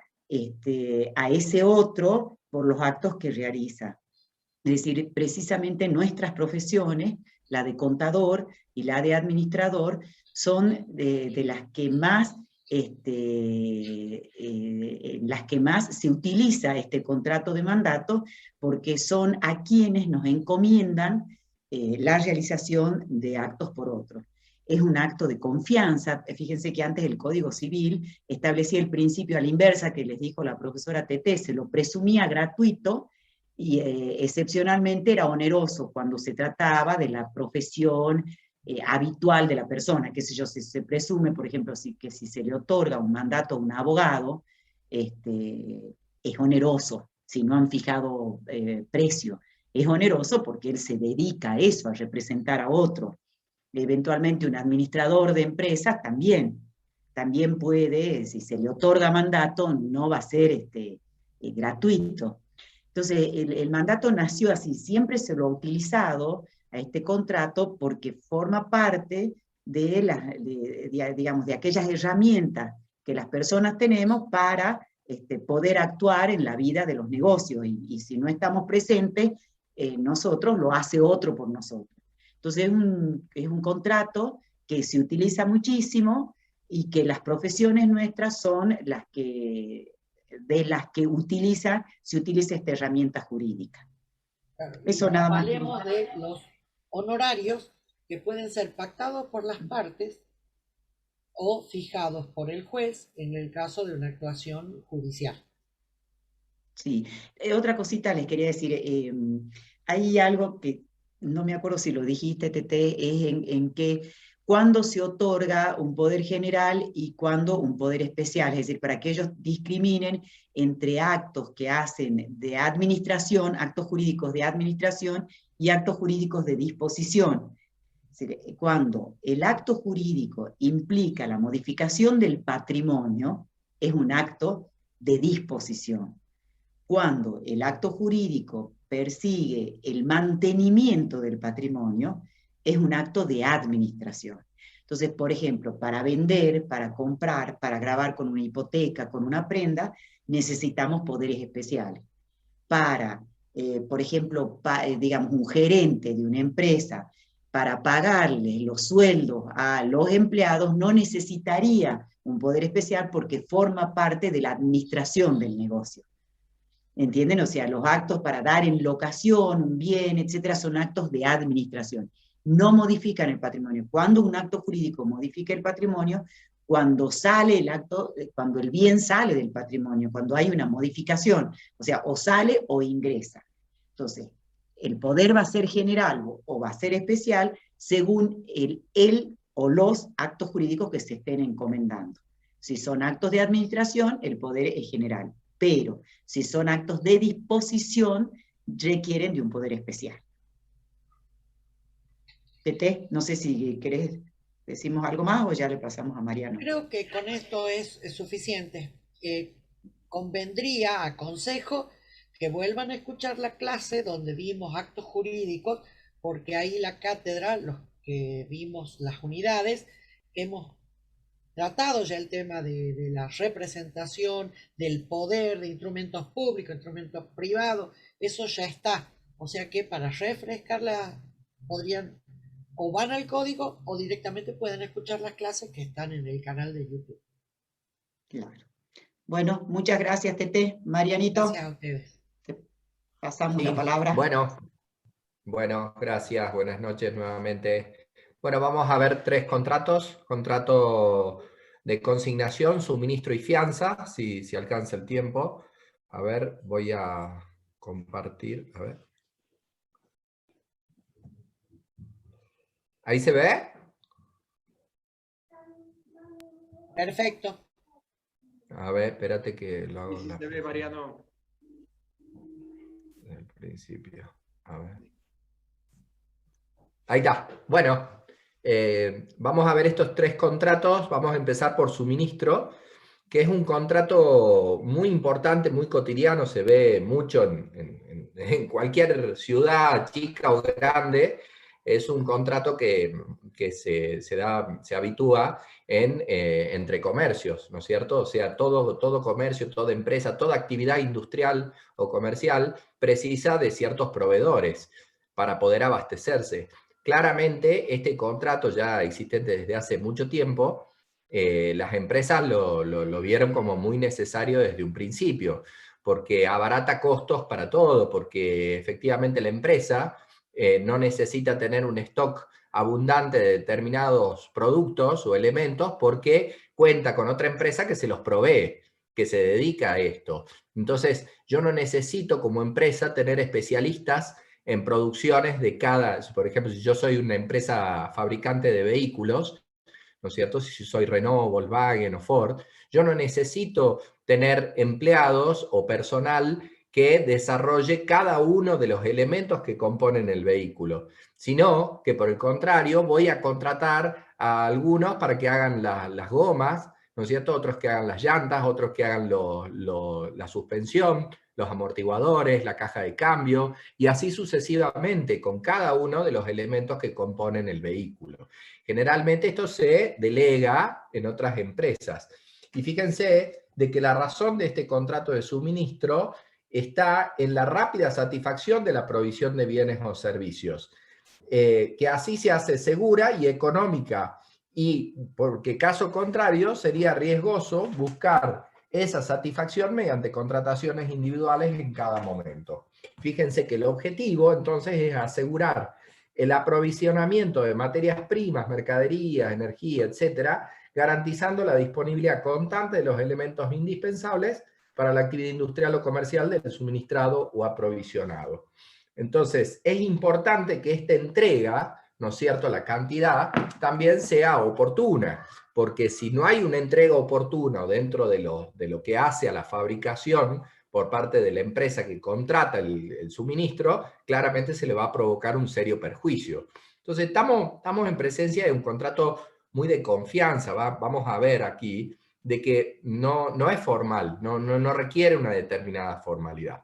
a ese otro por los actos que realiza. Es decir, precisamente nuestras profesiones la de contador y la de administrador, son de las que más se utiliza este contrato de mandato, porque son a quienes nos encomiendan la realización de actos por otros. Es un acto de confianza. Fíjense que antes el Código Civil establecía el principio a la inversa que les dijo la profesora Teté, se lo presumía gratuito y excepcionalmente era oneroso cuando se trataba de la profesión habitual de la persona, qué sé yo, se presume, por ejemplo, que si se le otorga un mandato a un abogado, es oneroso, si no han fijado precio. Es oneroso porque él se dedica a eso, a representar a otro. Eventualmente un administrador de empresas también puede, si se le otorga mandato, no va a ser gratuito. Entonces, el mandato nació así, siempre se lo ha utilizado a este contrato porque forma parte digamos, de aquellas herramientas que las personas tenemos para poder actuar en la vida de los negocios, y si no estamos presentes, nosotros, lo hace otro por nosotros. Entonces es un contrato que se utiliza muchísimo y que las profesiones nuestras son de las que se utiliza esta herramienta jurídica. Claro, Eso nada más. Hablemos de los honorarios que pueden ser pactados por las partes o fijados por el juez en el caso de una actuación judicial. Sí, otra cosita les quería decir, hay algo que no me acuerdo si lo dijiste, Tete, es en que cuándo se otorga un poder general y cuándo un poder especial, es decir, para que ellos discriminen entre actos que hacen de administración, actos jurídicos de administración y actos jurídicos de disposición. Es decir, cuando el acto jurídico implica la modificación del patrimonio, es un acto de disposición. Cuando el acto jurídico persigue el mantenimiento del patrimonio, es un acto de administración. Entonces, por ejemplo, para vender, para comprar, para gravar con una hipoteca, con una prenda, necesitamos poderes especiales. Para, por ejemplo, digamos, un gerente de una empresa, para pagarle los sueldos a los empleados, no necesitaría un poder especial porque forma parte de la administración del negocio. ¿Entienden? O sea, los actos para dar en locación un bien, etcétera, son actos de administración. No modifican el patrimonio. Cuando un acto jurídico modifica el patrimonio, cuando sale el acto, cuando el bien sale del patrimonio, cuando hay una modificación, o sea, o sale o ingresa. Entonces, el poder va a ser general o va a ser especial según el o los actos jurídicos que se estén encomendando. Si son actos de administración, el poder es general. Pero si son actos de disposición, requieren de un poder especial. Tete, no sé si querés decimos algo más o ya le pasamos a Mariano. Creo que con esto es suficiente. Convendría, aconsejo, que vuelvan a escuchar la clase donde vimos actos jurídicos, porque ahí la cátedra, los que vimos las unidades, hemos tratado ya el tema de la representación, del poder de instrumentos públicos, instrumentos privados, eso ya está. O sea que para refrescarla podrían o van al código o directamente pueden escuchar las clases que están en el canal de YouTube. Claro. Bueno, muchas gracias, Tete. Marianito. Gracias a ustedes. Te pasamos la palabra. Bueno, gracias. Buenas noches nuevamente. Bueno, vamos a ver 3 contratos. Contrato de consignación, suministro y fianza, si alcanza el tiempo. A ver, voy a compartir. A ver. ¿Ahí se ve? Perfecto. A ver, espérate que lo hago. Sí, se ve, Mariano. Al principio. A ver. Ahí está. Bueno, vamos a ver estos 3 contratos. Vamos a empezar por suministro, que es un contrato muy importante, muy cotidiano, se ve mucho en cualquier ciudad, chica o grande. Es un contrato que se habitúa entre comercios, ¿no es cierto? O sea, todo comercio, toda empresa, toda actividad industrial o comercial precisa de ciertos proveedores para poder abastecerse. claramente este contrato ya existente desde hace mucho tiempo, las empresas lo vieron como muy necesario desde un principio, porque abarata costos para todo, porque efectivamente la empresa no necesita tener un stock abundante de determinados productos o elementos porque cuenta con otra empresa que se los provee, que se dedica a esto. Entonces, yo no necesito como empresa tener especialistas en producciones de cada, por ejemplo, si yo soy una empresa fabricante de vehículos, ¿no es cierto? Si soy Renault, Volkswagen o Ford, yo no necesito tener empleados o personal que desarrolle cada uno de los elementos que componen el vehículo, sino que por el contrario voy a contratar a algunos para que hagan las gomas, ¿no es cierto? Otros que hagan las llantas, otros que hagan la suspensión, los amortiguadores, la caja de cambio, y así sucesivamente con cada uno de los elementos que componen el vehículo. Generalmente esto se delega en otras empresas. Y fíjense de que la razón de este contrato de suministro está en la rápida satisfacción de la provisión de bienes o servicios, que así se hace segura y económica, y porque caso contrario sería riesgoso buscar esa satisfacción mediante contrataciones individuales en cada momento. Fíjense que el objetivo entonces es asegurar el aprovisionamiento de materias primas, mercaderías, energía, etcétera, garantizando la disponibilidad constante de los elementos indispensables para la actividad industrial o comercial del suministrado o aprovisionado. Entonces, es importante que esta entrega, ¿no es cierto?, la cantidad, también sea oportuna, porque si no hay una entrega oportuna dentro de lo que hace a la fabricación por parte de la empresa que contrata el suministro, claramente se le va a provocar un serio perjuicio. Entonces, estamos en presencia de un contrato muy de confianza, vamos a ver aquí, de que no es formal, no requiere una determinada formalidad.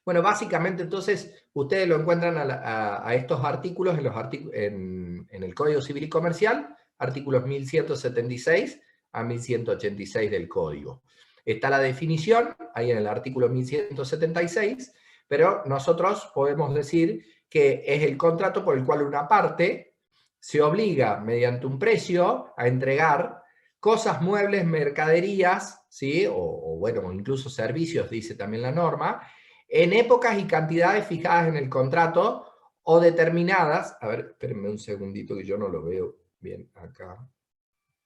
Bueno, básicamente entonces ustedes lo encuentran a estos artículos en el Código Civil y Comercial, artículos 1176 a 1186 del Código. Está la definición ahí en el artículo 1176, pero nosotros podemos decir que es el contrato por el cual una parte se obliga mediante un precio a entregar cosas, muebles, mercaderías, ¿sí? Bueno, incluso servicios, dice también la norma, en épocas y cantidades fijadas en el contrato o determinadas. A ver, espérenme un segundito que yo no lo veo bien acá.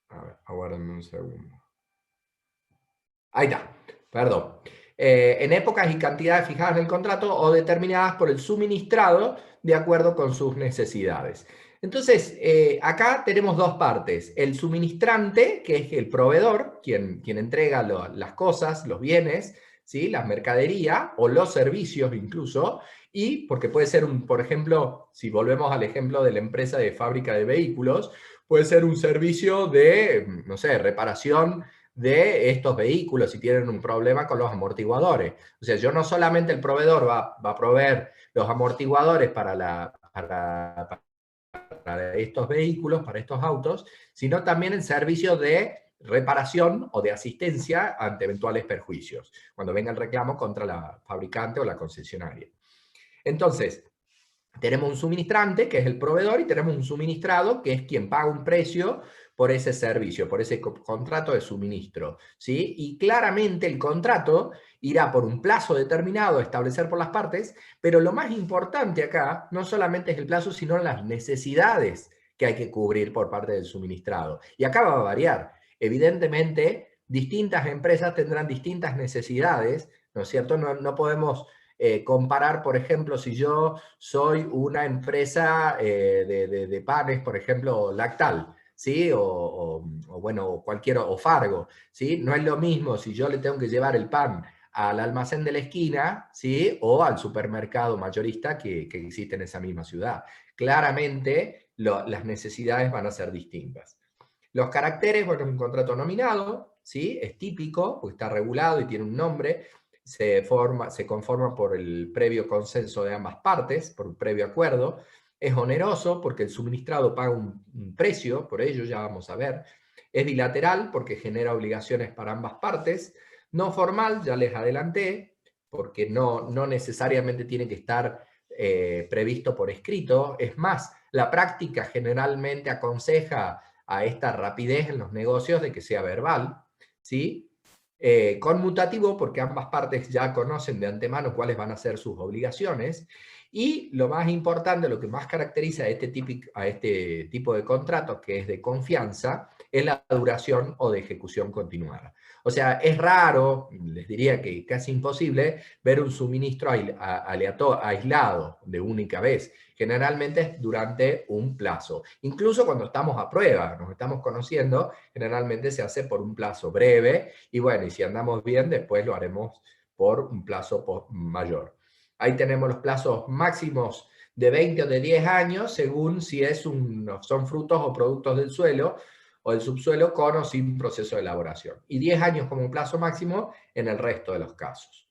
A ver, aguárdenme un segundo. Ahí está, perdón. En épocas y cantidades fijadas en el contrato o determinadas por el suministrado de acuerdo con sus necesidades. Entonces, acá tenemos dos partes. El suministrante, que es el proveedor, quien entrega las cosas, los bienes, ¿sí?, las mercaderías o los servicios incluso, y porque puede ser, por ejemplo, si volvemos al ejemplo de la empresa de fábrica de vehículos, puede ser un servicio de, no sé, reparación de estos vehículos si tienen un problema con los amortiguadores. O sea, yo no solamente el proveedor va a proveer los amortiguadores para estos vehículos, para estos autos, sino también el servicio de reparación o de asistencia ante eventuales perjuicios, cuando venga el reclamo contra la fabricante o la concesionaria. Entonces, tenemos un suministrante, que es el proveedor, y tenemos un suministrado, que es quien paga un precio por ese servicio, por ese contrato de suministro, ¿sí? Y claramente el contrato irá por un plazo determinado a establecer por las partes, pero lo más importante acá no solamente es el plazo, sino las necesidades que hay que cubrir por parte del suministrado. Y acá va a variar. Evidentemente, distintas empresas tendrán distintas necesidades, ¿no es cierto? No podemos comparar, por ejemplo, si yo soy una empresa de panes, por ejemplo, Lactal, ¿sí? Bueno, o Fargo, ¿sí? No es lo mismo si yo le tengo que llevar el pan al almacén de la esquina, ¿sí?, o al supermercado mayorista que existe en esa misma ciudad. Claramente, las necesidades van a ser distintas. Los caracteres, bueno, es un contrato nominado, ¿sí? Es típico, porque está regulado y tiene un nombre, se conforma por el previo consenso de ambas partes, por un previo acuerdo. Es oneroso porque el suministrado paga un precio, por ello ya vamos a ver. Es bilateral porque genera obligaciones para ambas partes. No formal, ya les adelanté, porque no necesariamente tiene que estar previsto por escrito. Es más, la práctica generalmente aconseja a esta rapidez en los negocios de que sea verbal, ¿sí? Conmutativo, porque ambas partes ya conocen de antemano cuáles van a ser sus obligaciones, y lo más importante, lo que más caracteriza a este tipo de contratos, que es de confianza, es la duración o de ejecución continuada. O sea, es raro, les diría que casi imposible, ver un suministro aislado de única vez. Generalmente es durante un plazo. Incluso cuando estamos a prueba, nos estamos conociendo, generalmente se hace por un plazo breve, y bueno, y si andamos bien, después lo haremos por un plazo mayor. Ahí tenemos los plazos máximos de 20 o de 10 años, según si son frutos o productos del suelo o del subsuelo con o sin proceso de elaboración. Y 10 años como plazo máximo en el resto de los casos.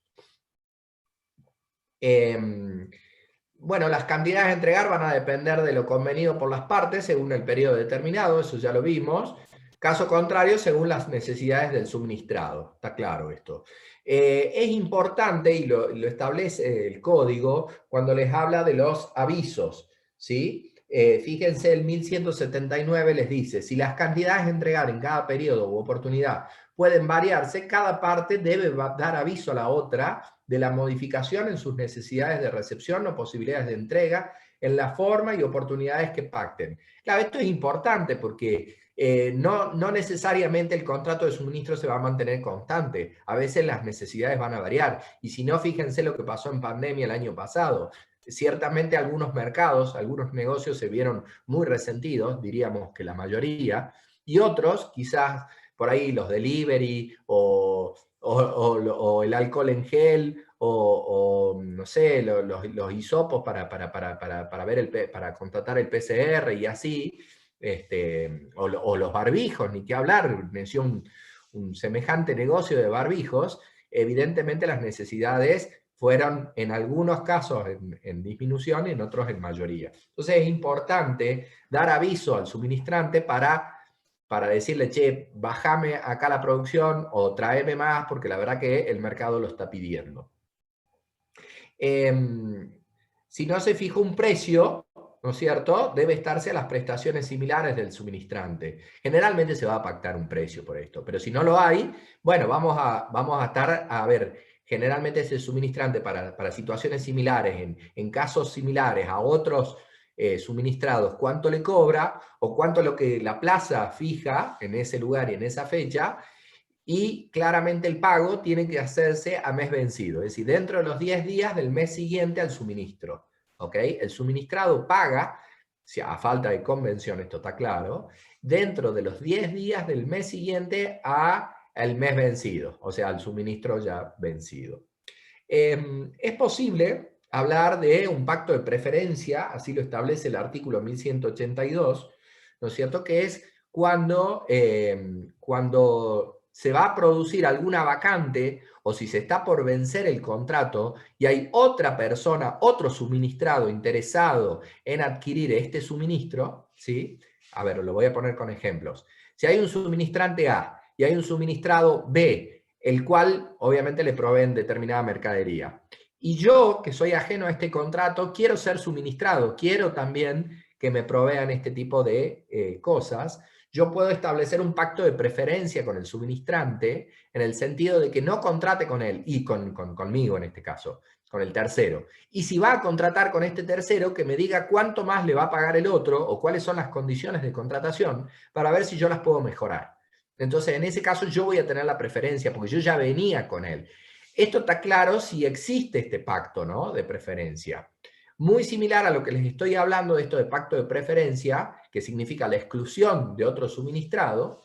Bueno, las cantidades a entregar van a depender de lo convenido por las partes según el periodo determinado, eso ya lo vimos. Caso contrario, según las necesidades del suministrado. Está claro esto. Es importante, y lo establece el código, cuando les habla de los avisos, ¿sí? Fíjense, el 1179 les dice, si las cantidades a entregar en cada periodo u oportunidad pueden variarse, cada parte debe dar aviso a la otra de la modificación en sus necesidades de recepción o posibilidades de entrega en la forma y oportunidades que pacten. Claro, esto es importante porque no necesariamente el contrato de suministro se va a mantener constante. A veces las necesidades van a variar. Y si no, fíjense lo que pasó en pandemia el año pasado. Ciertamente algunos mercados, algunos negocios se vieron muy resentidos, diríamos que la mayoría, y otros, quizás por ahí los delivery o el alcohol en gel o no sé, los hisopos para contratar el PCR y así, o los barbijos, ni qué hablar, mencionó un semejante negocio de barbijos. Evidentemente las necesidades fueron en algunos casos en disminución y en otros en mayoría. Entonces es importante dar aviso al suministrante para decirle, che, bájame acá la producción o tráeme más porque la verdad que el mercado lo está pidiendo. Si no se fijó un precio, ¿no es cierto?, debe estarse a las prestaciones similares del suministrante. Generalmente se va a pactar un precio por esto, pero si no lo hay, bueno, vamos a estar a ver, generalmente ese suministrante para situaciones similares, en casos similares a otros suministrados, cuánto le cobra o cuánto lo que la plaza fija en ese lugar y en esa fecha, y claramente el pago tiene que hacerse a mes vencido, es decir, dentro de los 10 días del mes siguiente al suministro. ¿Ok? El suministrado paga, si a falta de convención, esto está claro, dentro de los 10 días del mes siguiente al mes vencido, o sea, al suministro ya vencido. Es posible hablar de un pacto de preferencia, así lo establece el artículo 1182, ¿no es cierto?, que es cuando se va a producir alguna vacante o si se está por vencer el contrato y hay otra persona, otro suministrado interesado en adquirir este suministro, ¿sí? A ver, lo voy a poner con ejemplos. Si hay un suministrante A y hay un suministrado B, el cual obviamente le proveen determinada mercadería, y yo, que soy ajeno a este contrato, quiero ser suministrado, quiero también que me provean este tipo de cosas, yo puedo establecer un pacto de preferencia con el suministrante en el sentido de que no contrate con él y conmigo en este caso, con el tercero. Y si va a contratar con este tercero, que me diga cuánto más le va a pagar el otro o cuáles son las condiciones de contratación para ver si yo las puedo mejorar. Entonces, en ese caso yo voy a tener la preferencia porque yo ya venía con él. Esto está claro si existe este pacto, ¿no?, de preferencia. Muy similar a lo que les estoy hablando de esto de pacto de preferencia, que significa la exclusión de otro suministrado,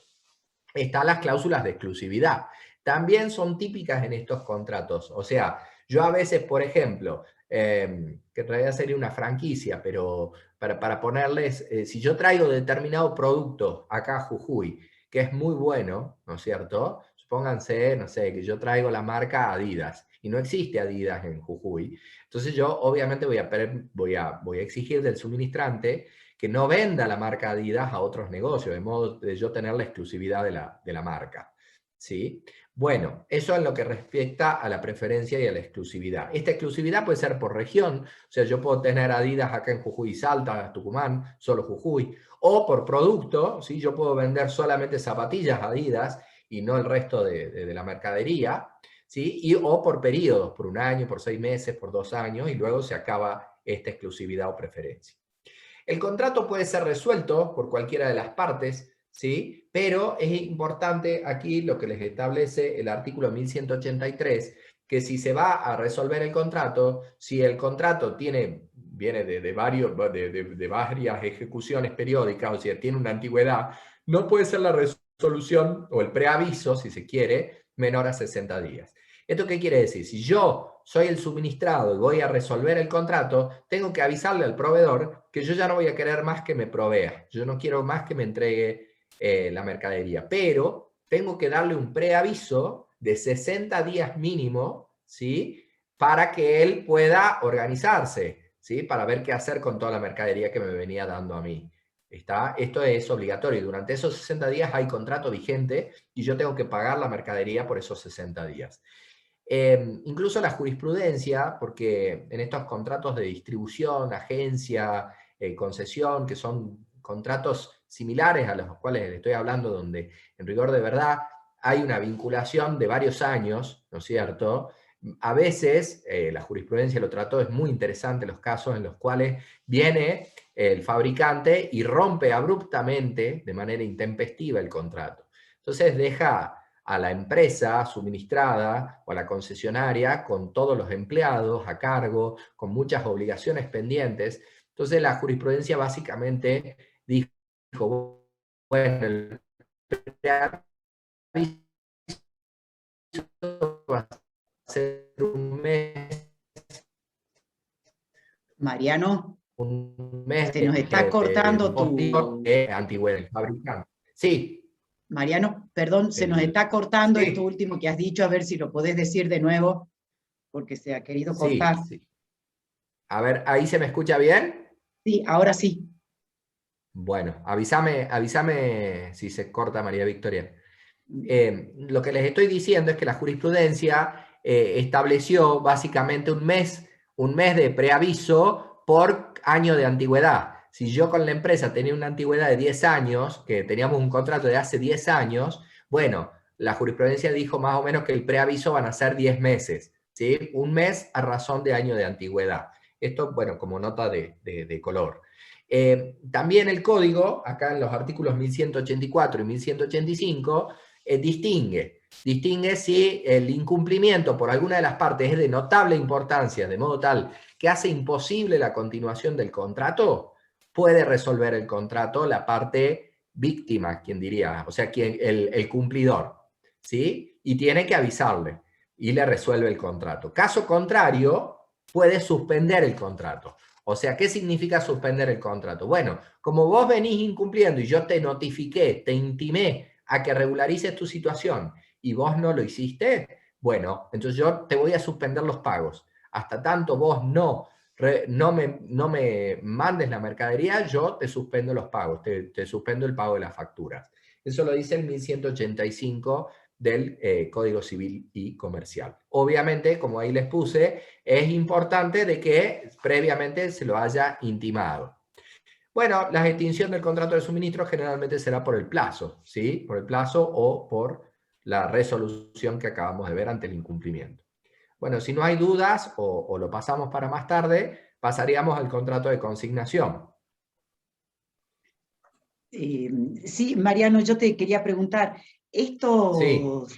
están las cláusulas de exclusividad. También son típicas en estos contratos. O sea, yo a veces, por ejemplo, que en realidad sería una franquicia, pero para ponerles, si yo traigo determinado producto acá a Jujuy, que es muy bueno, ¿no es cierto? Supónganse, no sé, que yo traigo la marca Adidas y no existe Adidas en Jujuy. Entonces yo obviamente voy a exigir del suministrante que no venda la marca Adidas a otros negocios, de modo de yo tener la exclusividad de la marca. ¿sí? Bueno, eso en lo que respecta a la preferencia y a la exclusividad. Esta exclusividad puede ser por región, o sea, yo puedo tener Adidas acá en Jujuy, Salta, Tucumán, solo Jujuy, o por producto, ¿sí? Yo puedo vender solamente zapatillas Adidas y no el resto de la mercadería, ¿sí? O por periodos, por 1 año, por 6 meses, por 2 años, y luego se acaba esta exclusividad o preferencia. El contrato puede ser resuelto por cualquiera de las partes, ¿sí? Pero es importante aquí lo que les establece el artículo 1183, que si se va a resolver el contrato, si el contrato viene de varias ejecuciones periódicas, o sea, tiene una antigüedad, no puede ser la resolución o el preaviso, si se quiere, menor a 60 días. ¿Esto qué quiere decir? Si yo soy el suministrado y voy a resolver el contrato, tengo que avisarle al proveedor que yo ya no voy a querer más que me provea. Yo no quiero más que me entregue la mercadería, pero tengo que darle un preaviso de 60 días mínimo, ¿sí? Para que él pueda organizarse, ¿sí? Para ver qué hacer con toda la mercadería que me venía dando a mí. Esto es obligatorio. Durante esos 60 días hay contrato vigente y yo tengo que pagar la mercadería por esos 60 días. Incluso la jurisprudencia, porque en estos contratos de distribución, agencia, concesión, que son contratos similares a los cuales le estoy hablando, donde en rigor de verdad hay una vinculación de varios años, ¿no es cierto? A veces la jurisprudencia lo trató, es muy interesante los casos en los cuales viene el fabricante y rompe abruptamente, de manera intempestiva, el contrato. Entonces deja a la empresa suministrada o a la concesionaria con todos los empleados a cargo, con muchas obligaciones pendientes. Entonces la jurisprudencia básicamente dijo, bueno, el preaviso va a ser Mariano, un mes se nos está cortando tu... antigüedad del fabricante. Sí, Mariano, perdón, se nos está cortando esto sí, último que has dicho, a ver si lo podés decir de nuevo, porque se ha querido sí, cortar. sí. A ver, ¿ahí se me escucha bien? Sí, ahora sí. Bueno, avísame si se corta, María Victoria. Lo que les estoy diciendo es que la jurisprudencia estableció básicamente un mes de preaviso por año de antigüedad. Si yo con la empresa tenía una antigüedad de 10 años, que teníamos un contrato de hace 10 años, bueno, la jurisprudencia dijo más o menos que el preaviso van a ser 10 meses, ¿sí? Un mes a razón de año de antigüedad. Esto, bueno, como nota de color. También el código, acá en los artículos 1184 y 1185, distingue si el incumplimiento por alguna de las partes es de notable importancia, de modo tal que hace imposible la continuación del contrato, puede resolver el contrato la parte víctima, quien diría, o sea, el cumplidor, ¿sí? Y tiene que avisarle y le resuelve el contrato. Caso contrario, puede suspender el contrato. O sea, ¿qué significa suspender el contrato? Bueno, como vos venís incumpliendo y yo te notifiqué, te intimé a que regularices tu situación y vos no lo hiciste, bueno, entonces yo te voy a suspender los pagos. Hasta tanto vos no me mandes la mercadería, yo te suspendo los pagos, te suspendo el pago de las facturas. Eso lo dice el 1185 del Código Civil y Comercial. Obviamente, como ahí les puse, es importante de que previamente se lo haya intimado. Bueno, la extinción del contrato de suministro generalmente será por el plazo, ¿sí? Por el plazo o por la resolución que acabamos de ver ante el incumplimiento. Bueno, si no hay dudas o lo pasamos para más tarde, pasaríamos al contrato de consignación. Sí, Mariano, yo te quería preguntar, Sí,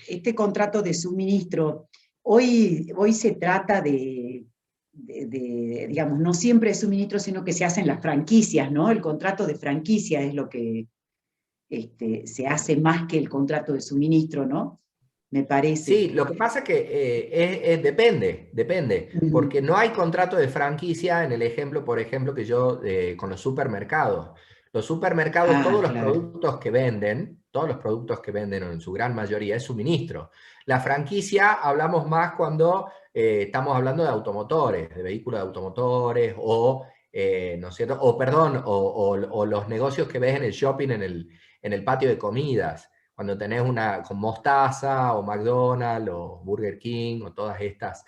este contrato de suministro, hoy se trata digamos, no siempre de suministro, sino que se hacen las franquicias, ¿no? El contrato de franquicia es lo que se hace más que el contrato de suministro, ¿no? Me parece. sí, lo que pasa es que depende, porque no hay contrato de franquicia en el ejemplo, por ejemplo, que yo con los supermercados. Los supermercados, Ah, claro. todos los productos que venden en su gran mayoría es suministro. La franquicia hablamos más cuando estamos hablando de automotores, de vehículos de automotores o, ¿no es cierto? O perdón, o los negocios que ves en el shopping, en el patio de comidas. cuando tenés una con Mostaza, o McDonald's, o Burger King, o todas estas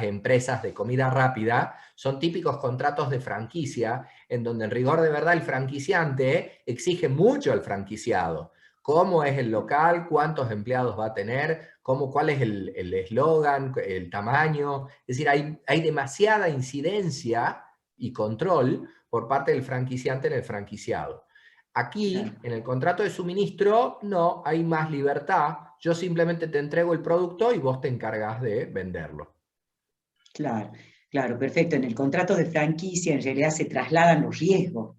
empresas de comida rápida, son típicos contratos de franquicia, en donde en rigor de verdad el franquiciante exige mucho al franquiciado. Cómo es el local, cuántos empleados va a tener, cuál es el eslogan, el tamaño. Es decir, hay demasiada incidencia y control por parte del franquiciante en el franquiciado. Aquí, Claro. en el contrato de suministro, no, hay más libertad. Yo simplemente te entrego el producto y vos te encargás de venderlo. Claro, claro, perfecto. En el contrato de franquicia en realidad se trasladan los riesgos.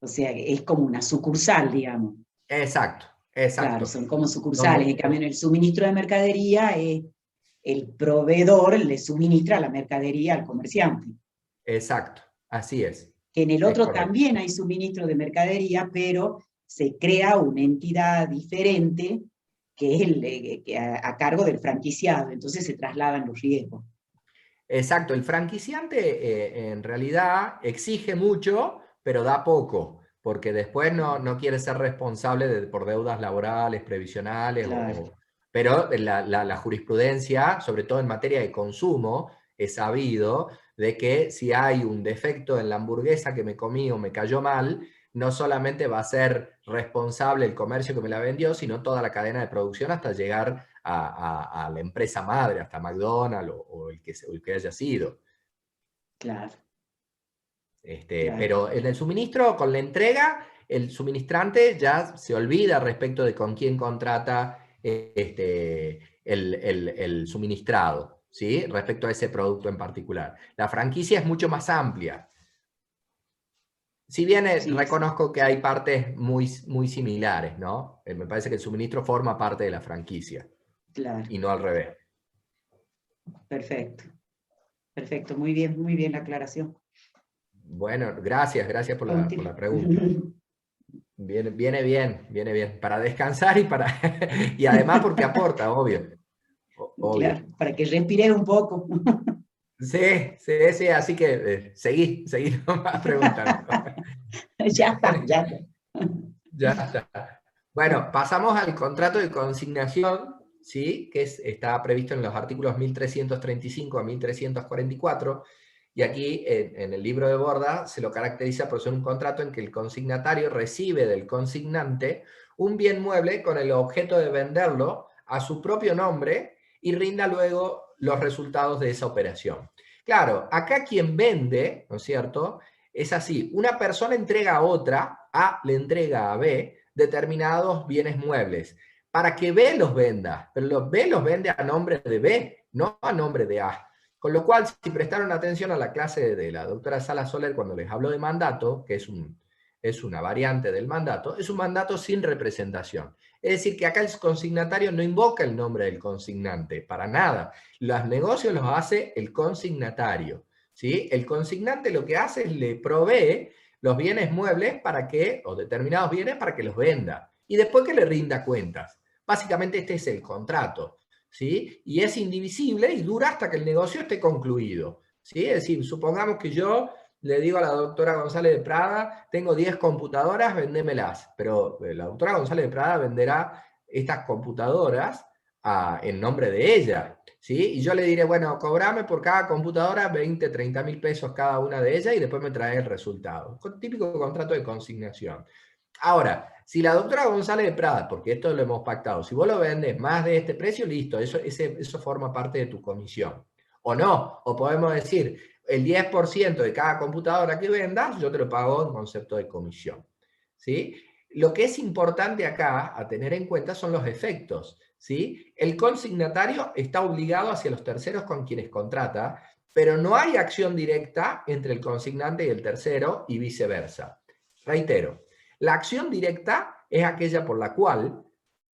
O sea, es como una sucursal, digamos. Exacto, Claro, exacto. son como sucursales. En cambio, en el suministro de mercadería, el proveedor le suministra la mercadería al comerciante. Exacto, así es. Que en el Es otro correcto. también hay suministro de mercadería, pero se crea una entidad diferente que es a cargo del franquiciado. Entonces se trasladan los riesgos. Exacto, el franquiciante en realidad exige mucho, pero da poco, porque después no quiere ser responsable por deudas laborales, previsionales, Claro, pero la jurisprudencia, sobre todo en materia de consumo, es sabido de que si hay un defecto en la hamburguesa que me comí o me cayó mal, no solamente va a ser responsable el comercio que me la vendió, sino toda la cadena de producción hasta llegar a la empresa madre, hasta McDonald's o el que haya sido. claro, claro. Pero en el suministro, con la entrega, el suministrante ya se olvida respecto de con quién contrata el suministrado, ¿sí? Respecto a ese producto en particular. La franquicia es mucho más amplia. Si bien Sí, sí, reconozco que hay partes muy, muy similares, ¿no? Me parece que el suministro forma parte de la franquicia claro. y no al revés. Perfecto, perfecto. Muy bien la aclaración. Bueno, gracias por la Continúe. pregunta. Viene bien. Para descansar y además porque aporta, obvio. Obvio. Claro, para que respires un poco. Sí, así que seguí nomás preguntando. Ya está, ya está. Ya está. Bueno, pasamos al contrato de consignación, ¿sí? Que está previsto en los artículos 1335 a 1344, y aquí en el libro de Borda se lo caracteriza por ser un contrato en que el consignatario recibe del consignante un bien mueble con el objeto de venderlo a su propio nombre y rinda luego los resultados de esa operación. Claro, acá quien vende, ¿no es cierto?, es así, una persona entrega a otra, A le entrega a B, determinados bienes muebles, para que B los venda, pero los B los vende a nombre de B, no a nombre de A. Con lo cual, si prestaron atención a la clase de la doctora Sala Soler cuando les habló de mandato, que es una variante del mandato, es un mandato sin representación. Es decir, que acá el consignatario no invoca el nombre del consignante, para nada. Los negocios los hace el consignatario. ¿Sí? El consignante lo que hace es le provee los bienes muebles o determinados bienes para que los venda y después que le rinda cuentas. Básicamente este es el contrato, ¿sí? Y es indivisible y dura hasta que el negocio esté concluido, ¿sí? Es decir, supongamos que yo le digo a la doctora González de Prada, tengo 10 computadoras, vendémelas, pero la doctora González de Prada venderá estas computadoras en nombre de ella, ¿sí? Y yo le diré, bueno, cobrame por cada computadora 20, 30 mil pesos cada una de ellas y después me trae el resultado. Típico contrato de consignación. Ahora, si la doctora González de Prada, porque esto lo hemos pactado, si vos lo vendes más de este precio, listo, eso forma parte de tu comisión. O no, o podemos decir, el 10% de cada computadora que vendas, yo te lo pago en concepto de comisión, ¿sí? Lo que es importante acá a tener en cuenta son los efectos, ¿sí? El consignatario está obligado hacia los terceros con quienes contrata, pero no hay acción directa entre el consignante y el tercero y viceversa. Reitero, la acción directa es aquella por la cual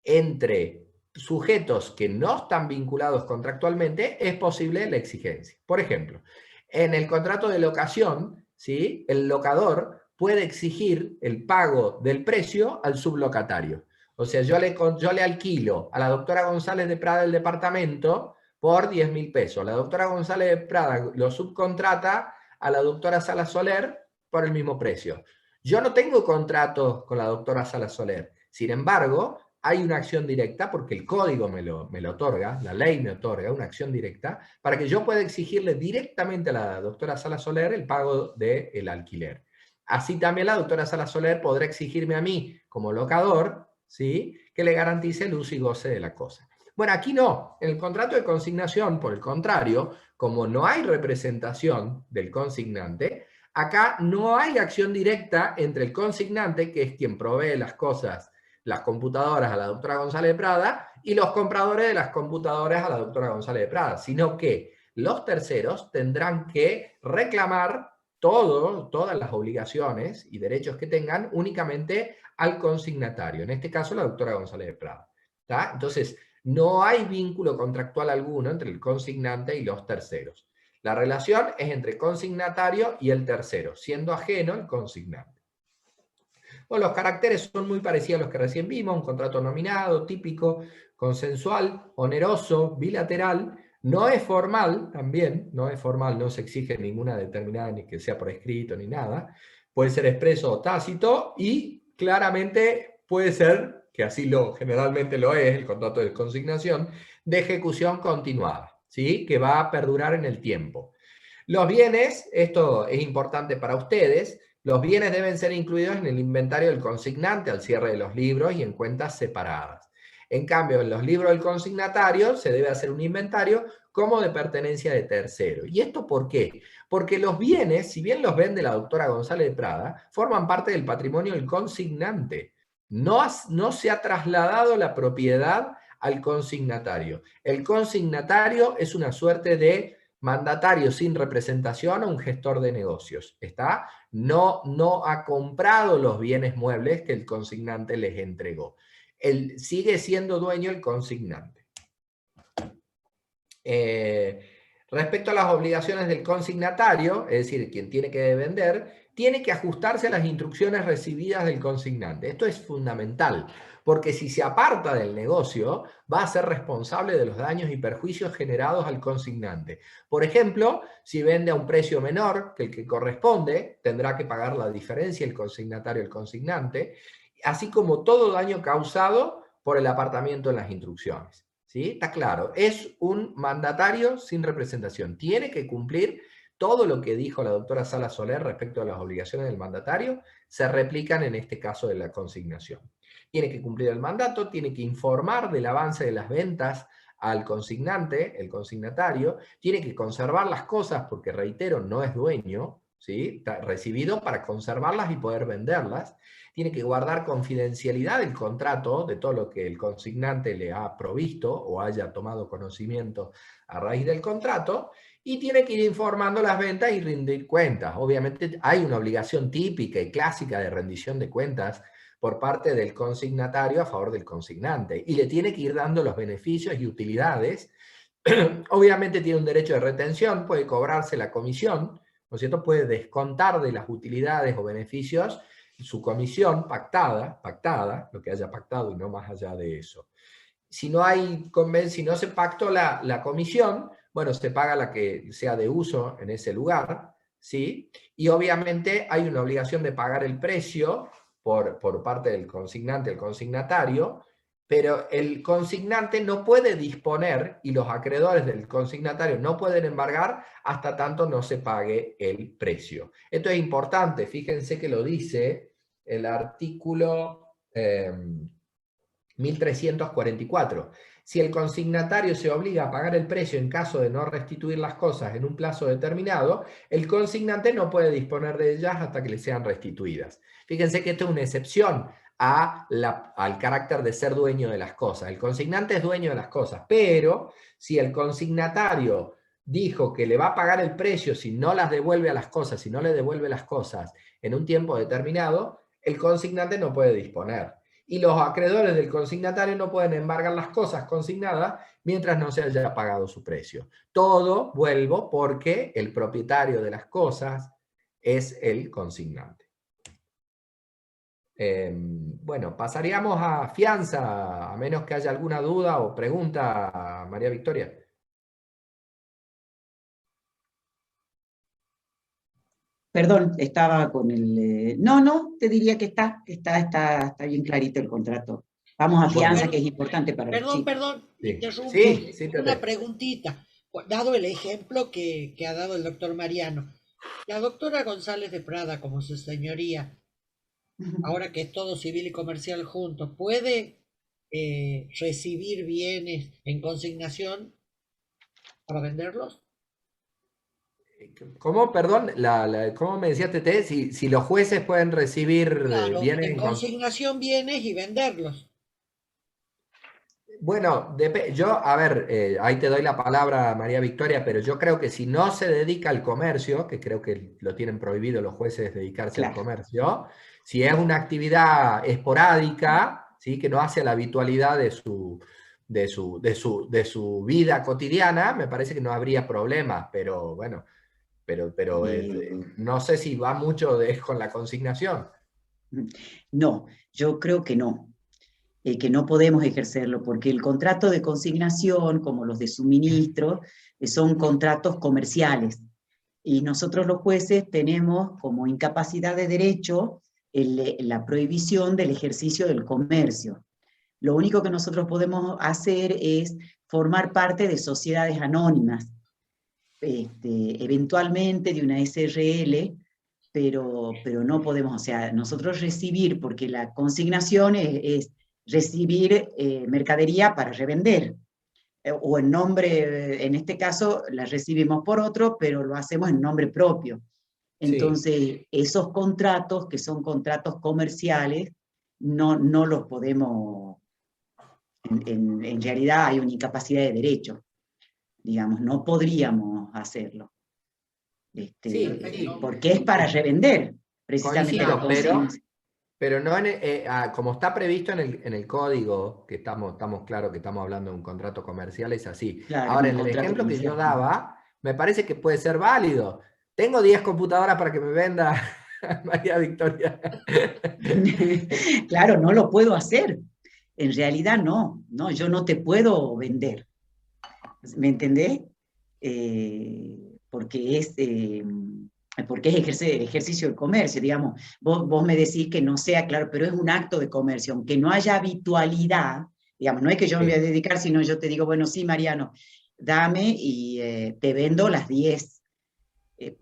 entre sujetos que no están vinculados contractualmente es posible la exigencia. Por ejemplo, en el contrato de locación, ¿sí? El locador puede exigir el pago del precio al sublocatario. O sea, yo le alquilo a la doctora González de Prada el departamento por 10 mil pesos. La doctora González de Prada lo subcontrata a la doctora Sala Soler por el mismo precio. Yo no tengo contrato con la doctora Sala Soler. Sin embargo, hay una acción directa porque el código me lo otorga, la ley me otorga una acción directa para que yo pueda exigirle directamente a la doctora Sala Soler el pago del alquiler. Así también la doctora Sala Soler podrá exigirme a mí, como locador, ¿sí?, que le garantice el uso y goce de la cosa. Bueno, aquí no. En el contrato de consignación, por el contrario, como no hay representación del consignante, acá no hay acción directa entre el consignante, que es quien provee las cosas, las computadoras, a la doctora González de Prada, y los compradores de las computadoras a la doctora González de Prada, sino que los terceros tendrán que reclamar todas las obligaciones y derechos que tengan únicamente al consignatario, en este caso la doctora González de Prada. ¿Tá? Entonces, no hay vínculo contractual alguno entre el consignante y los terceros. La relación es entre el consignatario y el tercero, siendo ajeno el consignante. Bueno, los caracteres son muy parecidos a los que recién vimos: un contrato nominado, típico, consensual, oneroso, bilateral. No es formal, también, no es formal, no se exige ninguna determinada, ni que sea por escrito, ni nada. Puede ser expreso o tácito, y claramente puede ser, que así generalmente lo es, el contrato de consignación, de ejecución continuada, ¿sí?, que va a perdurar en el tiempo. Los bienes, esto es importante para ustedes, los bienes deben ser incluidos en el inventario del consignante al cierre de los libros y en cuentas separadas. En cambio, en los libros del consignatario se debe hacer un inventario como de pertenencia de tercero. ¿Y esto por qué? Porque los bienes, si bien los vende la doctora González de Prada, forman parte del patrimonio del consignante. No se ha trasladado la propiedad al consignatario. El consignatario es una suerte de mandatario sin representación o un gestor de negocios. ¿Está? No ha comprado los bienes muebles que el consignante les entregó. Él sigue siendo dueño el consignante. Respecto a las obligaciones del consignatario, es decir, quien tiene que vender, tiene que ajustarse a las instrucciones recibidas del consignante. Esto es fundamental, porque si se aparta del negocio, va a ser responsable de los daños y perjuicios generados al consignante. Por ejemplo, si vende a un precio menor que el que corresponde, tendrá que pagar la diferencia el consignatario al consignante, así como todo daño causado por el apartamiento en las instrucciones. ¿Sí? Está claro, es un mandatario sin representación. Tiene que cumplir todo lo que dijo la doctora Sala Soler respecto a las obligaciones del mandatario, se replican en este caso de la consignación. Tiene que cumplir el mandato, tiene que informar del avance de las ventas al consignante, el consignatario, tiene que conservar las cosas porque, reitero, no es dueño, ¿sí? Está recibido para conservarlas y poder venderlas. Tiene que guardar confidencialidad del contrato, de todo lo que el consignante le ha provisto o haya tomado conocimiento a raíz del contrato, y tiene que ir informando las ventas y rendir cuentas. Obviamente hay una obligación típica y clásica de rendición de cuentas por parte del consignatario a favor del consignante, y le tiene que ir dando los beneficios y utilidades. Obviamente tiene un derecho de retención, puede cobrarse la comisión, ¿no es cierto? Puede descontar de las utilidades o beneficios su comisión pactada, lo que haya pactado y no más allá de eso. Si no se pactó la comisión, bueno, se paga la que sea de uso en ese lugar, ¿sí? Y obviamente hay una obligación de pagar el precio por parte del consignante, el consignatario, pero el consignante no puede disponer y los acreedores del consignatario no pueden embargar hasta tanto no se pague el precio. Esto es importante, fíjense que lo dice el artículo 1344. Si el consignatario se obliga a pagar el precio en caso de no restituir las cosas en un plazo determinado, el consignante no puede disponer de ellas hasta que le sean restituidas. Fíjense que esto es una excepción al carácter de ser dueño de las cosas. El consignante es dueño de las cosas, pero si el consignatario dijo que le va a pagar el precio si no las devuelve a las cosas, si no le devuelve las cosas en un tiempo determinado, el consignante no puede disponer. Y los acreedores del consignatario no pueden embargar las cosas consignadas mientras no se haya pagado su precio. Todo, vuelvo, porque el propietario de las cosas es el consignante. Bueno, pasaríamos a fianza, a menos que haya alguna duda o pregunta, María Victoria. Perdón, estaba con el... no, te diría que está bien clarito el contrato. Vamos a Bueno, fianza, que es importante para los Perdón, chicos. perdón, sí, interrumpo. sí, sí, Una Pepe. preguntita. Dado el ejemplo que ha dado el doctor Mariano, la doctora González de Prada, como su señoría, ahora que es todo civil y comercial junto, ¿puede recibir bienes en consignación para venderlos? ¿Cómo, perdón? ¿Cómo me decía Tete? Si los jueces pueden recibir Claro, bienes en en consignación bienes y venderlos. Bueno, yo, a ver, ahí te doy la palabra, María Victoria, pero yo creo que si no se dedica al comercio, que creo que lo tienen prohibido los jueces dedicarse al Claro. comercio, si es una actividad esporádica, ¿sí? Que no hace a la habitualidad de su vida cotidiana, me parece que no habría problema, pero bueno, pero no sé si va mucho con la consignación. No, yo creo que no podemos ejercerlo, porque el contrato de consignación, como los de suministro, son contratos comerciales. Y nosotros los jueces tenemos como incapacidad de derecho la prohibición del ejercicio del comercio. Lo único que nosotros podemos hacer es formar parte de sociedades anónimas, eventualmente de una SRL, pero no podemos, o sea, nosotros recibir, porque la consignación es recibir mercadería para revender, o en nombre, en este caso la recibimos por otro, pero lo hacemos en nombre propio. Sí, Entonces, esos contratos, que son contratos comerciales, no los podemos, en realidad hay una incapacidad de derecho, digamos, no podríamos hacerlo, sí, sí, porque es para revender, precisamente la coincido, pero... consignación. Pero no como está previsto en el código, que estamos claros que estamos hablando de un contrato comercial, es así. Claro, es Ahora, un en el contrato ejemplo que yo comercial. daba, me parece que puede ser válido. Tengo 10 computadoras para que me venda María Victoria. Claro, no lo puedo hacer. En realidad no, yo no te puedo vender. ¿Me entendés? Porque porque es ejercicio del comercio, digamos. Vos me decís que no sea claro, pero es un acto de comercio, aunque no haya habitualidad, digamos, no es que yo me voy a Sí, dedicar, sino yo te digo, bueno, sí, Mariano, dame y te vendo las 10,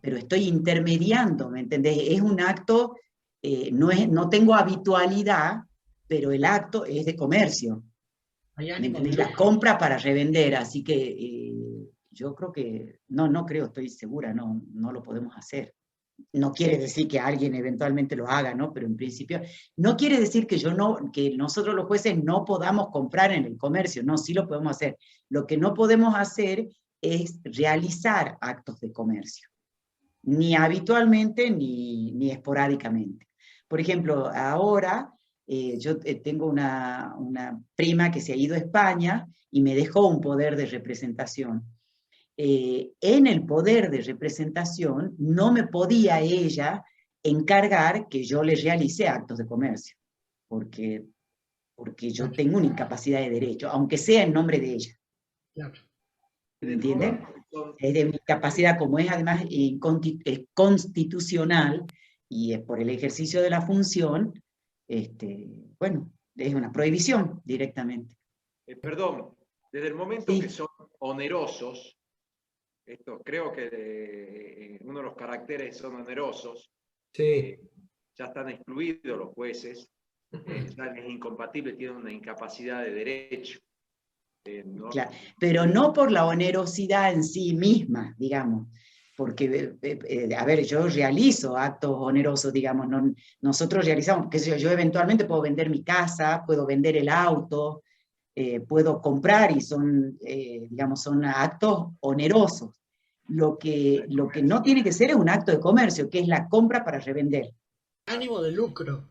pero estoy intermediando, ¿me entendés? Es un acto, no tengo habitualidad, pero el acto es de comercio. Hay ¿Me ánimo de entendés? La lucro. compra para revender, así que yo creo que, no creo, estoy segura, no lo podemos hacer. No quiere decir que alguien eventualmente lo haga, ¿no? Pero en principio, no quiere decir que nosotros los jueces no podamos comprar en el comercio, no, sí lo podemos hacer. Lo que no podemos hacer es realizar actos de comercio, ni habitualmente ni esporádicamente. Por ejemplo, ahora yo tengo una prima que se ha ido a España y me dejó un poder de representación. En el poder de representación no me podía ella encargar que yo le realice actos de comercio, porque yo Claro, tengo una incapacidad de derecho, aunque sea en nombre de ella. claro. ¿Me entienden? Es de mi capacidad, como es además constitucional y es por el ejercicio de la función, bueno, es una prohibición directamente. Perdón, desde el momento que Sí, son onerosos, esto creo que uno de los caracteres son onerosos, sí. ya están excluidos los jueces, ya es incompatible, tienen una incapacidad de derecho. No, claro, pero no por la onerosidad en sí misma, digamos, porque, a ver, yo realizo actos onerosos, digamos, nosotros realizamos, qué sé yo eventualmente puedo vender mi casa, puedo vender el auto, puedo comprar y son, digamos, son actos onerosos. Lo que no tiene que ser es un acto de comercio, que es la compra para revender. Ánimo de lucro.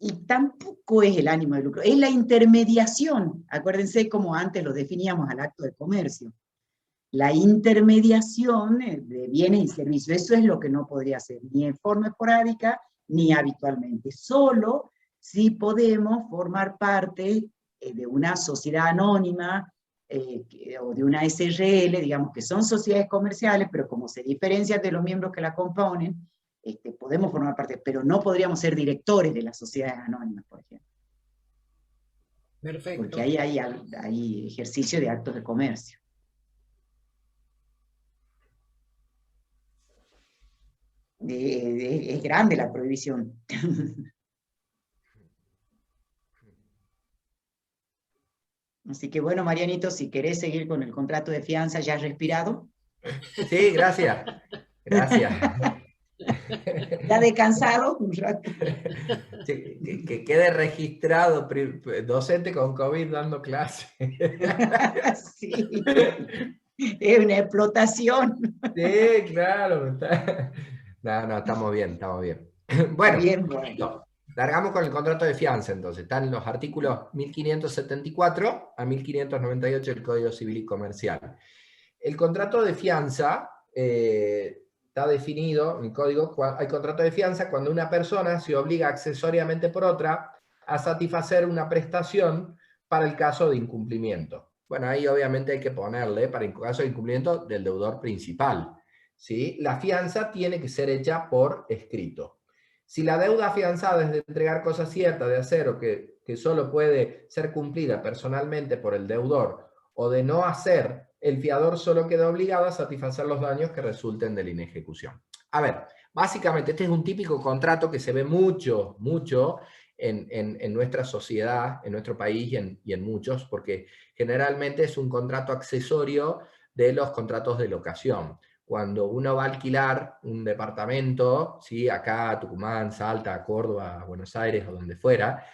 Y tampoco es el ánimo de lucro, es la intermediación. Acuérdense cómo antes lo definíamos al acto de comercio. La intermediación de bienes y servicios, eso es lo que no podría hacer, ni en forma esporádica, ni habitualmente. Solo si podemos formar parte de una sociedad anónima, o de una SRL, digamos que son sociedades comerciales, pero como se diferencian de los miembros que la componen, podemos formar parte, pero no podríamos ser directores de las sociedades anónimas, por ejemplo. Perfecto. Porque ahí hay ejercicio de actos de comercio. Es grande la prohibición. Así que bueno, Marianito, si querés seguir con el contrato de fianza, ¿ya has respirado? Sí, gracias. Gracias. ¿Ya descansado un rato? Que quede registrado docente con COVID dando clase. Sí, es una explotación. Sí, claro. No, estamos bien, estamos bien. Bueno, Bien, bueno. largamos con el contrato de fianza entonces. Están los artículos 1574 a 1598 del Código Civil y Comercial. El contrato de fianza está definido en el código. Hay contrato de fianza cuando una persona se obliga accesoriamente por otra a satisfacer una prestación para el caso de incumplimiento. Bueno, ahí obviamente hay que ponerle para el caso de incumplimiento del deudor principal, ¿sí? La fianza tiene que ser hecha por escrito. Si la deuda afianzada es de entregar cosas ciertas, de hacer o que solo puede ser cumplida personalmente por el deudor, o de no hacer, el fiador solo queda obligado a satisfacer los daños que resulten de la inejecución. A ver, básicamente este es un típico contrato que se ve mucho en nuestra sociedad, en nuestro país y en muchos, porque generalmente es un contrato accesorio de los contratos de locación. Cuando uno va a alquilar un departamento, ¿sí? Acá, Tucumán, Salta, Córdoba, Buenos Aires o donde fuera,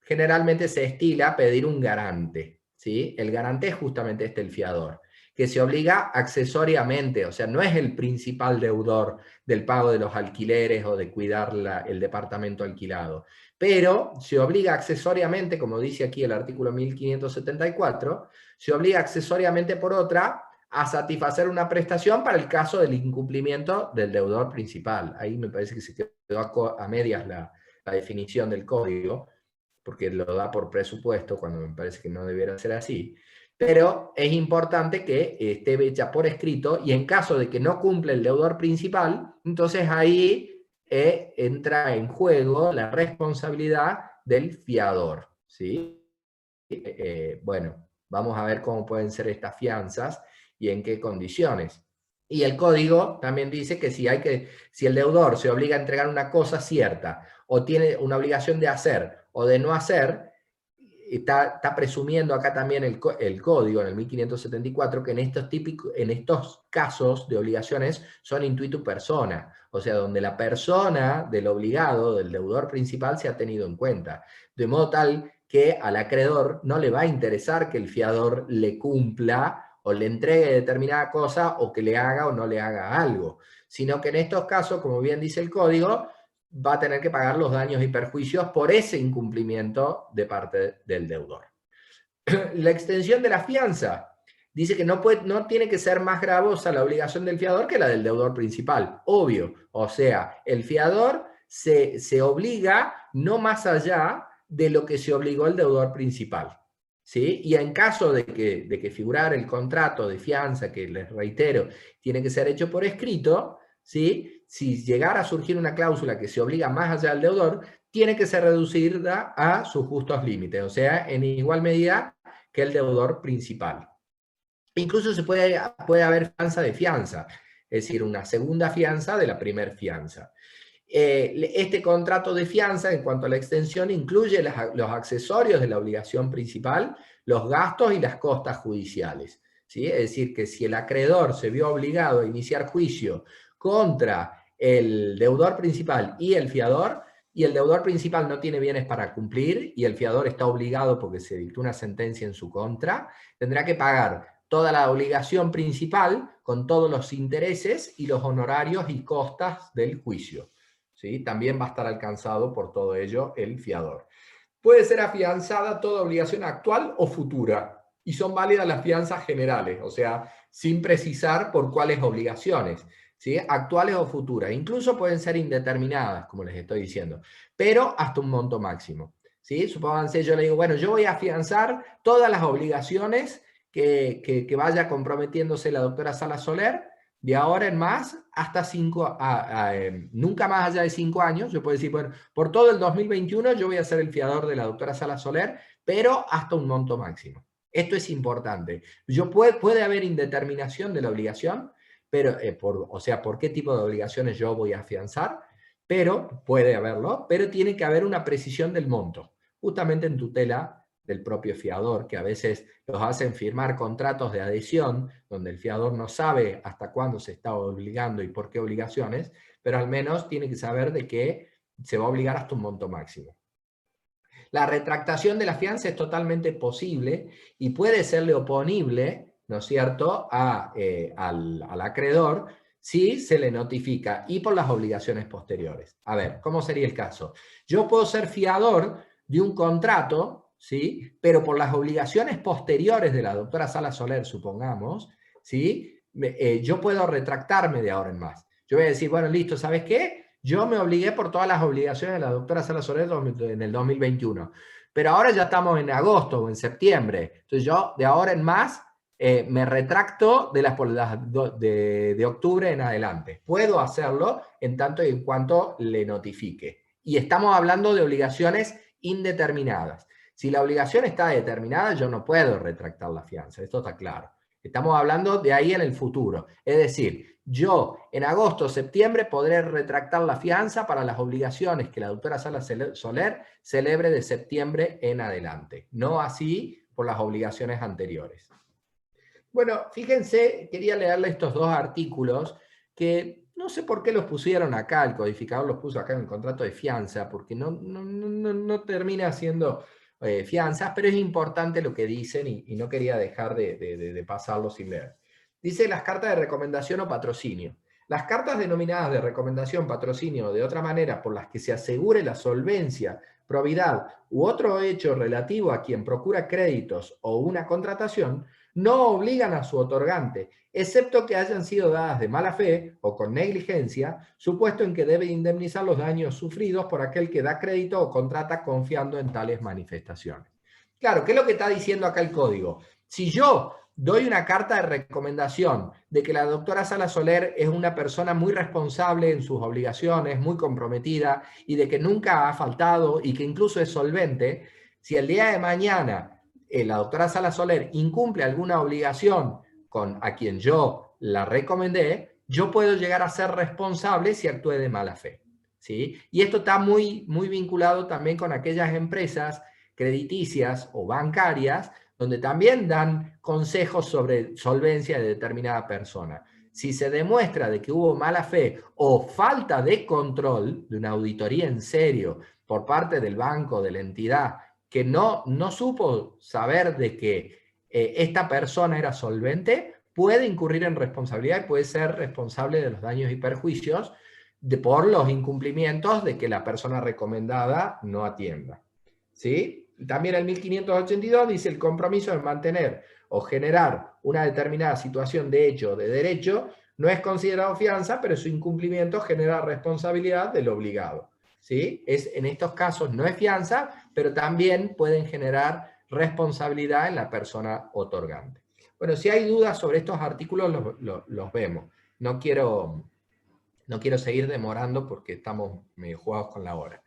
generalmente se estila pedir un garante, ¿sí? El garante es justamente el fiador, que se obliga accesoriamente, o sea, no es el principal deudor del pago de los alquileres o de cuidar el departamento alquilado, pero se obliga accesoriamente, como dice aquí el artículo 1574, se obliga accesoriamente por otra a satisfacer una prestación para el caso del incumplimiento del deudor principal. Ahí me parece que se quedó a medias la definición del código, porque lo da por presupuesto, cuando me parece que no debiera ser así. Pero es importante que esté hecha por escrito, y en caso de que no cumple el deudor principal, entonces ahí entra en juego la responsabilidad del fiador, ¿sí? Bueno, vamos a ver cómo pueden ser estas fianzas y en qué condiciones. Y el código también dice que si el deudor se obliga a entregar una cosa cierta, o tiene una obligación de hacer o de no hacer, está presumiendo acá también el código en el 1574 que en estos casos de obligaciones son intuitu persona, o sea, donde la persona del obligado, del deudor principal, se ha tenido en cuenta, de modo tal que al acreedor no le va a interesar que el fiador le cumpla o le entregue determinada cosa, o que le haga o no le haga algo, sino que en estos casos, como bien dice el código, va a tener que pagar los daños y perjuicios por ese incumplimiento de parte del deudor. La extensión de la fianza dice que no tiene que ser más gravosa la obligación del fiador que la del deudor principal, obvio. O sea, el fiador se obliga no más allá de lo que se obligó el deudor principal, ¿sí? Y en caso de que figurara el contrato de fianza, que les reitero, tiene que ser hecho por escrito, ¿sí? Si llegara a surgir una cláusula que se obliga más allá del deudor, tiene que ser reducida a sus justos límites, o sea, en igual medida que el deudor principal. Incluso puede haber fianza de fianza, es decir, una segunda fianza de la primer fianza. Este contrato de fianza, en cuanto a la extensión, incluye los accesorios de la obligación principal, los gastos y las costas judiciales, ¿sí? Es decir, que si el acreedor se vio obligado a iniciar juicio contra el deudor principal y el fiador, y el deudor principal no tiene bienes para cumplir, y el fiador está obligado porque se dictó una sentencia en su contra, tendrá que pagar toda la obligación principal con todos los intereses y los honorarios y costas del juicio, ¿sí? También va a estar alcanzado por todo ello el fiador. Puede ser afianzada toda obligación actual o futura, y son válidas las fianzas generales, o sea, sin precisar por cuáles obligaciones, ¿sí? Actuales o futuras. Incluso pueden ser indeterminadas, como les estoy diciendo, pero hasta un monto máximo, ¿sí? Supónganse, yo le digo, bueno, yo voy a afianzar todas las obligaciones que vaya comprometiéndose la doctora Sala Soler de ahora en más hasta nunca más allá de 5 años. Yo puedo decir, bueno, por todo el 2021 yo voy a ser el fiador de la doctora Sala Soler, pero hasta un monto máximo. Esto es importante. Puede haber indeterminación de la obligación, pero, o sea, por qué tipo de obligaciones yo voy a afianzar, pero puede haberlo, pero tiene que haber una precisión del monto, justamente en tutela del propio fiador, que a veces los hacen firmar contratos de adhesión, donde el fiador no sabe hasta cuándo se está obligando y por qué obligaciones, pero al menos tiene que saber de que se va a obligar hasta un monto máximo. La retractación de la fianza es totalmente posible y puede serle oponible, ¿no es cierto?, al acreedor si se le notifica y por las obligaciones posteriores. A ver, ¿cómo sería el caso? Yo puedo ser fiador de un contrato, ¿sí?, pero por las obligaciones posteriores de la doctora Sala Soler, supongamos, ¿sí?, yo puedo retractarme de ahora en más. Yo voy a decir, bueno, listo, ¿sabes qué? Yo me obligué por todas las obligaciones de la doctora Sala Soler en el 2021, pero ahora ya estamos en agosto o en septiembre, entonces yo de ahora en más me retracto de octubre en adelante. Puedo hacerlo en tanto y en cuanto le notifique. Y estamos hablando de obligaciones indeterminadas. Si la obligación está determinada, yo no puedo retractar la fianza, esto está claro. Estamos hablando de ahí en el futuro. Es decir, yo en agosto o septiembre podré retractar la fianza para las obligaciones que la doctora Sala Soler celebre de septiembre en adelante. No así por las obligaciones anteriores. Bueno, fíjense, quería leerle estos 2 artículos que no sé por qué los pusieron acá, el codificador los puso acá en el contrato de fianza, porque no termina siendo fianzas, pero es importante lo que dicen y no quería dejar de pasarlo sin leer. Dice las cartas de recomendación o patrocinio. Las cartas denominadas de recomendación, patrocinio o de otra manera por las que se asegure la solvencia, probidad u otro hecho relativo a quien procura créditos o una contratación, no obligan a su otorgante, excepto que hayan sido dadas de mala fe o con negligencia, supuesto en que debe indemnizar los daños sufridos por aquel que da crédito o contrata confiando en tales manifestaciones. Claro, ¿qué es lo que está diciendo acá el código? Si yo doy una carta de recomendación de que la doctora Sala Soler es una persona muy responsable en sus obligaciones, muy comprometida y de que nunca ha faltado y que incluso es solvente, si el día de mañana la doctora Sala Soler incumple alguna obligación a quien yo la recomendé, yo puedo llegar a ser responsable si actúe de mala fe, ¿sí? Y esto está muy vinculado también con aquellas empresas crediticias o bancarias donde también dan consejos sobre solvencia de determinada persona. Si se demuestra de que hubo mala fe o falta de control de una auditoría en serio por parte del banco, de la entidad, que no supo saber de que esta persona era solvente, puede incurrir en responsabilidad y puede ser responsable de los daños y perjuicios por los incumplimientos de que la persona recomendada no atienda, ¿sí? También el 1582 dice el compromiso de mantener o generar una determinada situación de hecho o de derecho no es considerado fianza, pero su incumplimiento genera responsabilidad del obligado, ¿sí? En estos casos no es fianza, pero también pueden generar responsabilidad en la persona otorgante. Bueno, si hay dudas sobre estos artículos los vemos. No quiero seguir demorando porque estamos medio jugados con la hora.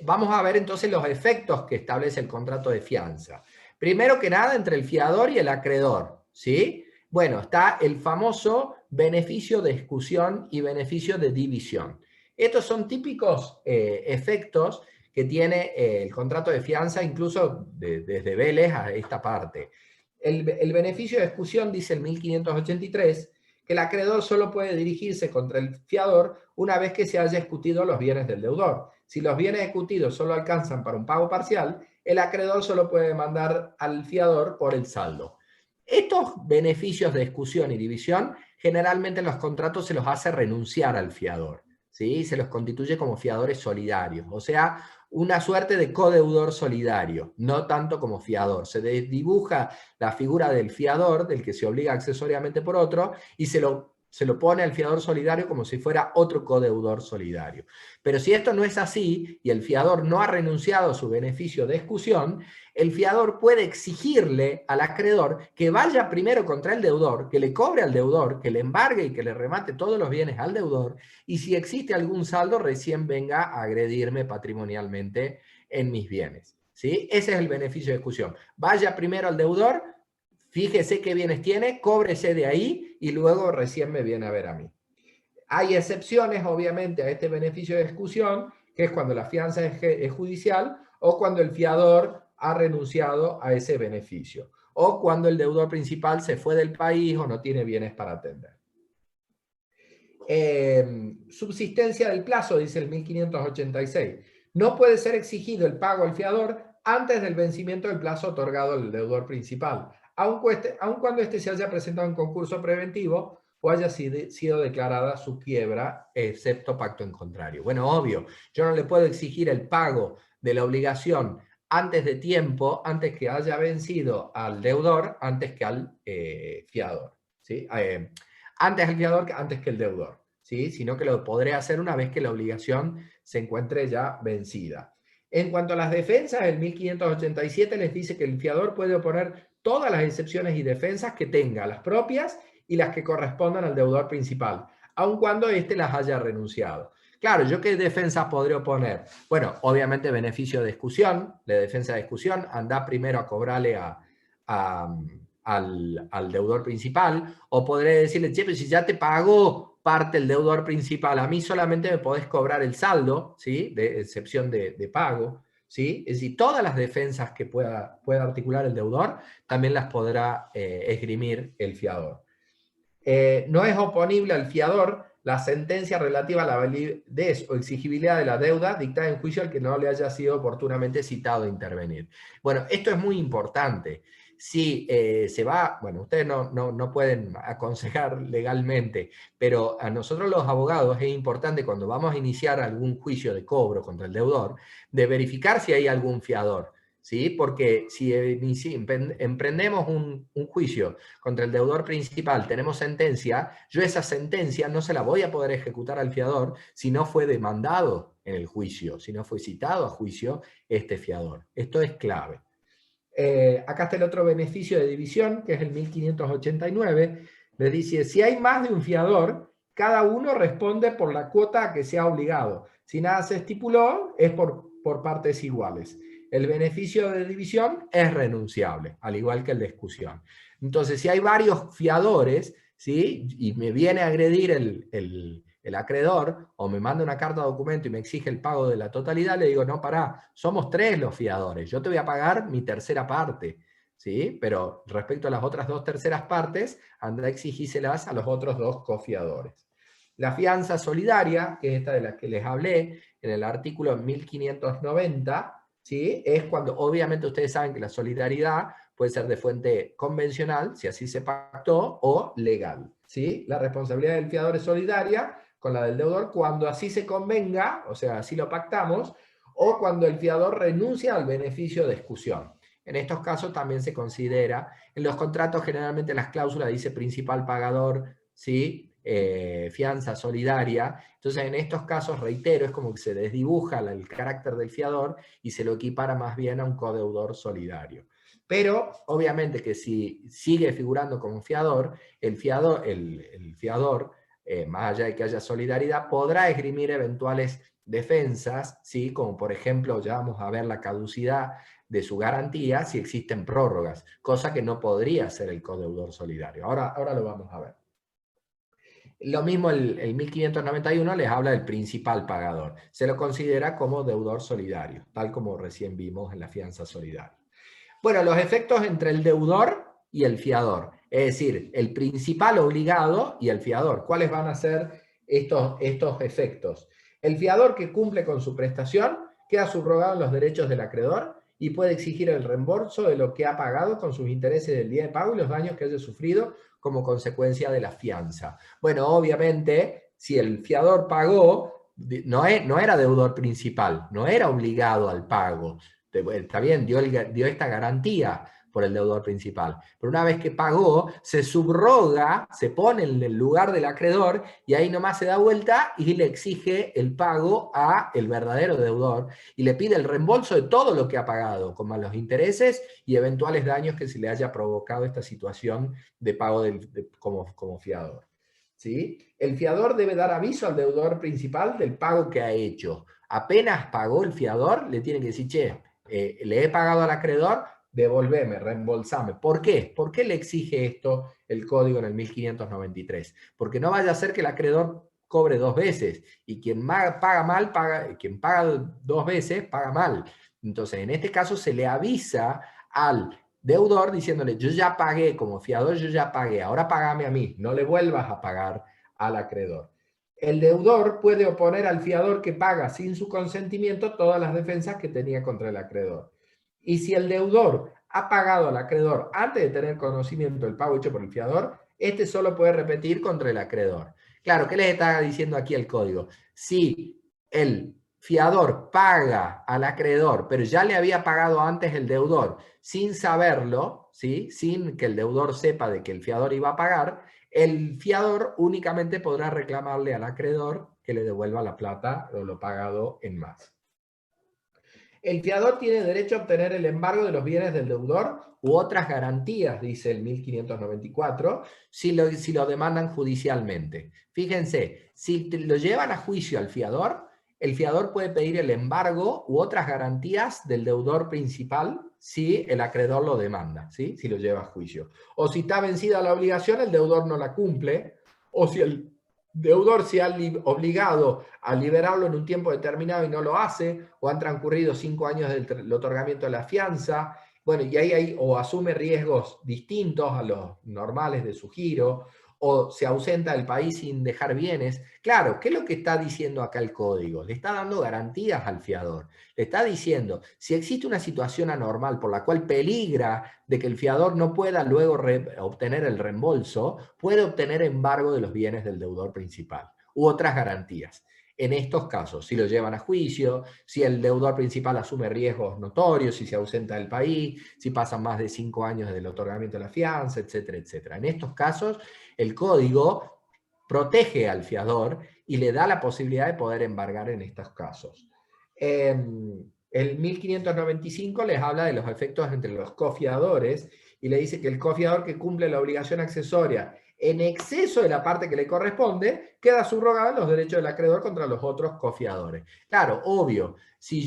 Vamos a ver entonces los efectos que establece el contrato de fianza. Primero que nada, entre el fiador y el acreedor, ¿sí? Bueno, está el famoso beneficio de exclusión y beneficio de división. Estos son típicos efectos que tiene el contrato de fianza, incluso desde Vélez a esta parte. El beneficio de exclusión, dice el 1583, que el acreedor solo puede dirigirse contra el fiador una vez que se haya ejecutado los bienes del deudor. Si los bienes ejecutados solo alcanzan para un pago parcial, el acreedor solo puede demandar al fiador por el saldo. Estos beneficios de exclusión y división, generalmente en los contratos se los hace renunciar al fiador, ¿sí? Se los constituye como fiadores solidarios, o sea, una suerte de codeudor solidario, no tanto como fiador. Se dibuja la figura del fiador, del que se obliga accesoriamente por otro, y se lo se lo pone al fiador solidario como si fuera otro codeudor solidario. Pero si esto no es así y el fiador no ha renunciado a su beneficio de exclusión, el fiador puede exigirle al acreedor que vaya primero contra el deudor, que le cobre al deudor, que le embargue y que le remate todos los bienes al deudor, y si existe algún saldo, recién venga a agredirme patrimonialmente en mis bienes. ¿Sí? Ese es el beneficio de exclusión. Vaya primero al deudor, fíjese qué bienes tiene, cóbrese de ahí y luego recién me viene a ver a mí. Hay excepciones, obviamente, a este beneficio de exclusión, que es cuando la fianza es judicial o cuando el fiador ha renunciado a ese beneficio, o cuando el deudor principal se fue del país o no tiene bienes para atender. Subsistencia del plazo, dice el 1586. No puede ser exigido el pago al fiador antes del vencimiento del plazo otorgado al deudor principal, aun cuando éste se haya presentado en concurso preventivo o haya sido declarada su quiebra, excepto pacto en contrario. Bueno, obvio, yo no le puedo exigir el pago de la obligación antes de tiempo, antes que haya vencido al deudor, antes que al fiador. ¿Sí? Antes al fiador que antes que el deudor, ¿sí? Sino que lo podré hacer una vez que la obligación se encuentre ya vencida. En cuanto a las defensas, el 1587 les dice que el fiador puede oponer todas las excepciones y defensas que tenga, las propias y las que correspondan al deudor principal, aun cuando éste las haya renunciado. Claro, ¿yo qué defensas podré oponer? Bueno, obviamente beneficio de exclusión, la defensa de exclusión, anda primero a cobrarle al deudor principal, o podré decirle, che, pero si ya te pagó parte el deudor principal, a mí solamente me podés cobrar el saldo, ¿sí? De excepción de pago, ¿sí? Es decir, todas las defensas que pueda articular el deudor, también las podrá esgrimir el fiador. No es oponible al fiador la sentencia relativa a la validez o exigibilidad de la deuda dictada en juicio al que no le haya sido oportunamente citado a intervenir. Bueno, esto es muy importante. Si se va, bueno, ustedes no pueden aconsejar legalmente, pero a nosotros los abogados es importante cuando vamos a iniciar algún juicio de cobro contra el deudor, de verificar si hay algún fiador. ¿Sí? Porque si emprendemos un juicio contra el deudor principal, tenemos sentencia, yo esa sentencia no se la voy a poder ejecutar al fiador si no fue demandado en el juicio, si no fue citado a juicio este fiador. Esto es clave. Acá está el otro beneficio de división, que es el 1589. Les dice, si hay más de un fiador, cada uno responde por la cuota a que se ha obligado. Si nada se estipuló, es por partes iguales. El beneficio de división es renunciable, al igual que el de exclusión. Entonces, si hay varios fiadores, ¿sí? Y me viene a agredir el acreedor, o me manda una carta de documento y me exige el pago de la totalidad, le digo, no, pará, somos 3 los fiadores, yo te voy a pagar mi tercera parte, ¿sí? Pero respecto a las otras 2 terceras partes, anda a exigíselas a los otros 2 cofiadores. La fianza solidaria, que es esta de la que les hablé, en el artículo 1590, ¿sí? Es cuando obviamente ustedes saben que la solidaridad puede ser de fuente convencional, si así se pactó, o legal, ¿sí? La responsabilidad del fiador es solidaria con la del deudor cuando así se convenga, o sea, así lo pactamos, o cuando el fiador renuncia al beneficio de exclusión. En estos casos también se considera, en los contratos generalmente las cláusulas dice principal pagador, ¿sí? Fianza solidaria. Entonces en estos casos, reitero, es como que se desdibuja el carácter del fiador y se lo equipara más bien a un codeudor solidario. Pero obviamente que si sigue figurando como fiador, el fiador más allá de que haya solidaridad, podrá esgrimir eventuales defensas, ¿sí? Como por ejemplo, ya vamos a ver la caducidad de su garantía si existen prórrogas, cosa que no podría hacer el codeudor solidario. Ahora lo vamos a ver. Lo mismo el 1591 les habla del principal pagador. Se lo considera como deudor solidario, tal como recién vimos en la fianza solidaria. Bueno, los efectos entre el deudor y el fiador, es decir, el principal obligado y el fiador. ¿Cuáles van a ser estos efectos? El fiador que cumple con su prestación queda subrogado en los derechos del acreedor y puede exigir el reembolso de lo que ha pagado con sus intereses del día de pago y los daños que haya sufrido como consecuencia de la fianza. Bueno, obviamente, si el fiador pagó, no era deudor principal, no era obligado al pago. Está bien, dio esta garantía, por el deudor principal. Pero una vez que pagó, se subroga, se pone en el lugar del acreedor y ahí nomás se da vuelta y le exige el pago a el verdadero deudor y le pide el reembolso de todo lo que ha pagado, con más los intereses y eventuales daños que se le haya provocado esta situación de pago como fiador. ¿Sí? El fiador debe dar aviso al deudor principal del pago que ha hecho. Apenas pagó el fiador, le tiene que decir, che, le he pagado al acreedor, devolveme, reembolsame. ¿Por qué? ¿Por qué le exige esto el código en el 1593? Porque no vaya a ser que el acreedor cobre dos veces y quien paga mal, quien paga dos veces, paga mal. Entonces, en este caso se le avisa al deudor diciéndole, yo ya pagué como fiador, yo ya pagué, ahora pagame a mí, no le vuelvas a pagar al acreedor. El deudor puede oponer al fiador que paga sin su consentimiento todas las defensas que tenía contra el acreedor. Y si el deudor ha pagado al acreedor antes de tener conocimiento del pago hecho por el fiador, este solo puede repetir contra el acreedor. Claro, ¿qué les está diciendo aquí el código? Si el fiador paga al acreedor, pero ya le había pagado antes el deudor, sin saberlo, ¿sí? Sin que el deudor sepa de que el fiador iba a pagar, el fiador únicamente podrá reclamarle al acreedor que le devuelva la plata o lo pagado en más. El fiador tiene derecho a obtener el embargo de los bienes del deudor u otras garantías, dice el 1594, si lo demandan judicialmente. Fíjense, si lo llevan a juicio al fiador, el fiador puede pedir el embargo u otras garantías del deudor principal si el acreedor lo demanda, ¿sí? Si lo lleva a juicio. O si está vencida la obligación, el deudor no la cumple, o si el deudor se ha obligado a liberarlo en un tiempo determinado y no lo hace, o han transcurrido 5 años del otorgamiento de la fianza, bueno, y ahí o asume riesgos distintos a los normales de su giro, o se ausenta del país sin dejar bienes. Claro, ¿qué es lo que está diciendo acá el código? Le está dando garantías al fiador. Le está diciendo, si existe una situación anormal por la cual peligra de que el fiador no pueda luego obtener el reembolso, puede obtener embargo de los bienes del deudor principal u otras garantías. En estos casos, si lo llevan a juicio, si el deudor principal asume riesgos notorios, si se ausenta del país, si pasan más de 5 años del otorgamiento de la fianza, etcétera, etcétera. En estos casos, el código protege al fiador y le da la posibilidad de poder embargar en estos casos. El 1595 les habla de los efectos entre los cofiadores y le dice que el cofiador que cumple la obligación accesoria en exceso de la parte que le corresponde, queda subrogado en los derechos del acreedor contra los otros cofiadores. Claro, obvio, si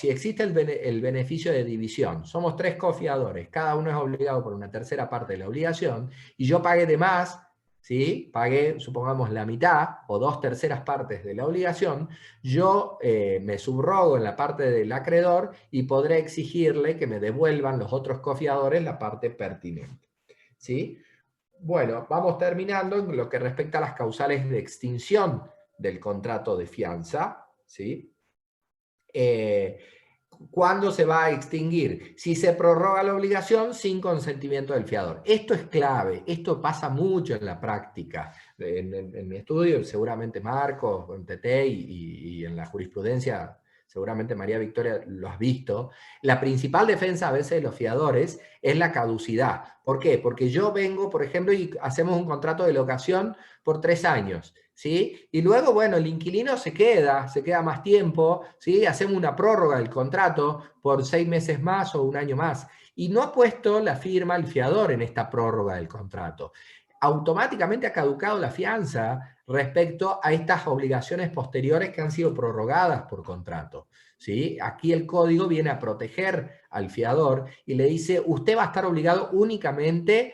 existe el beneficio de división, somos 3 cofiadores, cada uno es obligado por una tercera parte de la obligación, y yo pagué de más, ¿sí? Pagué, supongamos, la mitad o 2/3 partes de la obligación, yo me subrogo en la parte del acreedor y podré exigirle que me devuelvan los otros cofiadores la parte pertinente, ¿sí? Bueno, vamos terminando en lo que respecta a las causales de extinción del contrato de fianza, ¿sí? ¿Cuándo se va a extinguir? Si se prorroga la obligación sin consentimiento del fiador. Esto es clave, esto pasa mucho en la práctica. En mi estudio, seguramente Marcos, en TT y en la jurisprudencia, seguramente María Victoria lo has visto. La principal defensa a veces de los fiadores es la caducidad. ¿Por qué? Porque yo vengo, por ejemplo, y hacemos un contrato de locación por 3 años. ¿Sí? Y luego, bueno, el inquilino se queda más tiempo, ¿sí? Hacemos una prórroga del contrato por 6 meses más o 1 año más. Y no ha puesto la firma el fiador en esta prórroga del contrato. Automáticamente ha caducado la fianza respecto a estas obligaciones posteriores que han sido prorrogadas por contrato, ¿sí? Aquí el código viene a proteger al fiador y le dice, usted va a estar obligado únicamente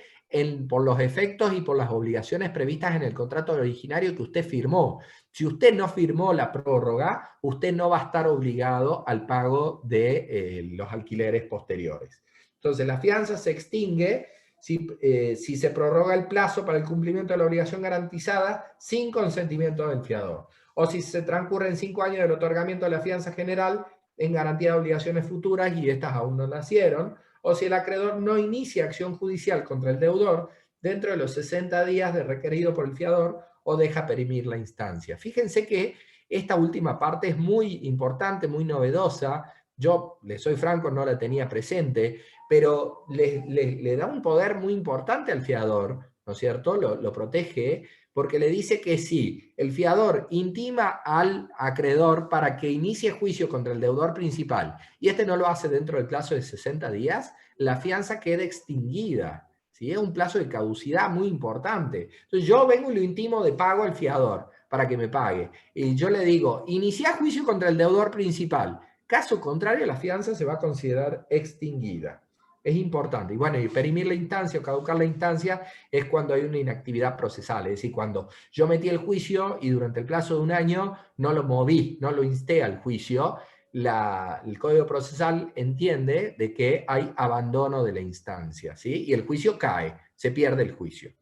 por los efectos y por las obligaciones previstas en el contrato originario que usted firmó. Si usted no firmó la prórroga, usted no va a estar obligado al pago de los alquileres posteriores. Entonces, la fianza se extingue si se prorroga el plazo para el cumplimiento de la obligación garantizada sin consentimiento del fiador, o si se transcurren 5 años del otorgamiento de la fianza general en garantía de obligaciones futuras y estas aún no nacieron, o si el acreedor no inicia acción judicial contra el deudor dentro de los 60 días de requerido por el fiador o deja perimir la instancia. Fíjense que esta última parte es muy importante, muy novedosa yo, le soy franco, no la tenía presente, pero le da un poder muy importante al fiador, ¿no es cierto? Lo protege, porque le dice que sí, el fiador intima al acreedor para que inicie juicio contra el deudor principal, y este no lo hace dentro del plazo de 60 días, la fianza queda extinguida. ¿Sí? Es un plazo de caducidad muy importante. Entonces yo vengo y lo intimo de pago al fiador para que me pague. Y yo le digo, inicia juicio contra el deudor principal. Caso contrario, la fianza se va a considerar extinguida. Es importante. Y bueno, y perimir la instancia o caducar la instancia es cuando hay una inactividad procesal. Es decir, cuando yo metí el juicio y durante el plazo de un año no lo moví, no lo insté al juicio, el Código Procesal entiende de que hay abandono de la instancia, ¿sí? Y el juicio cae, se pierde el juicio.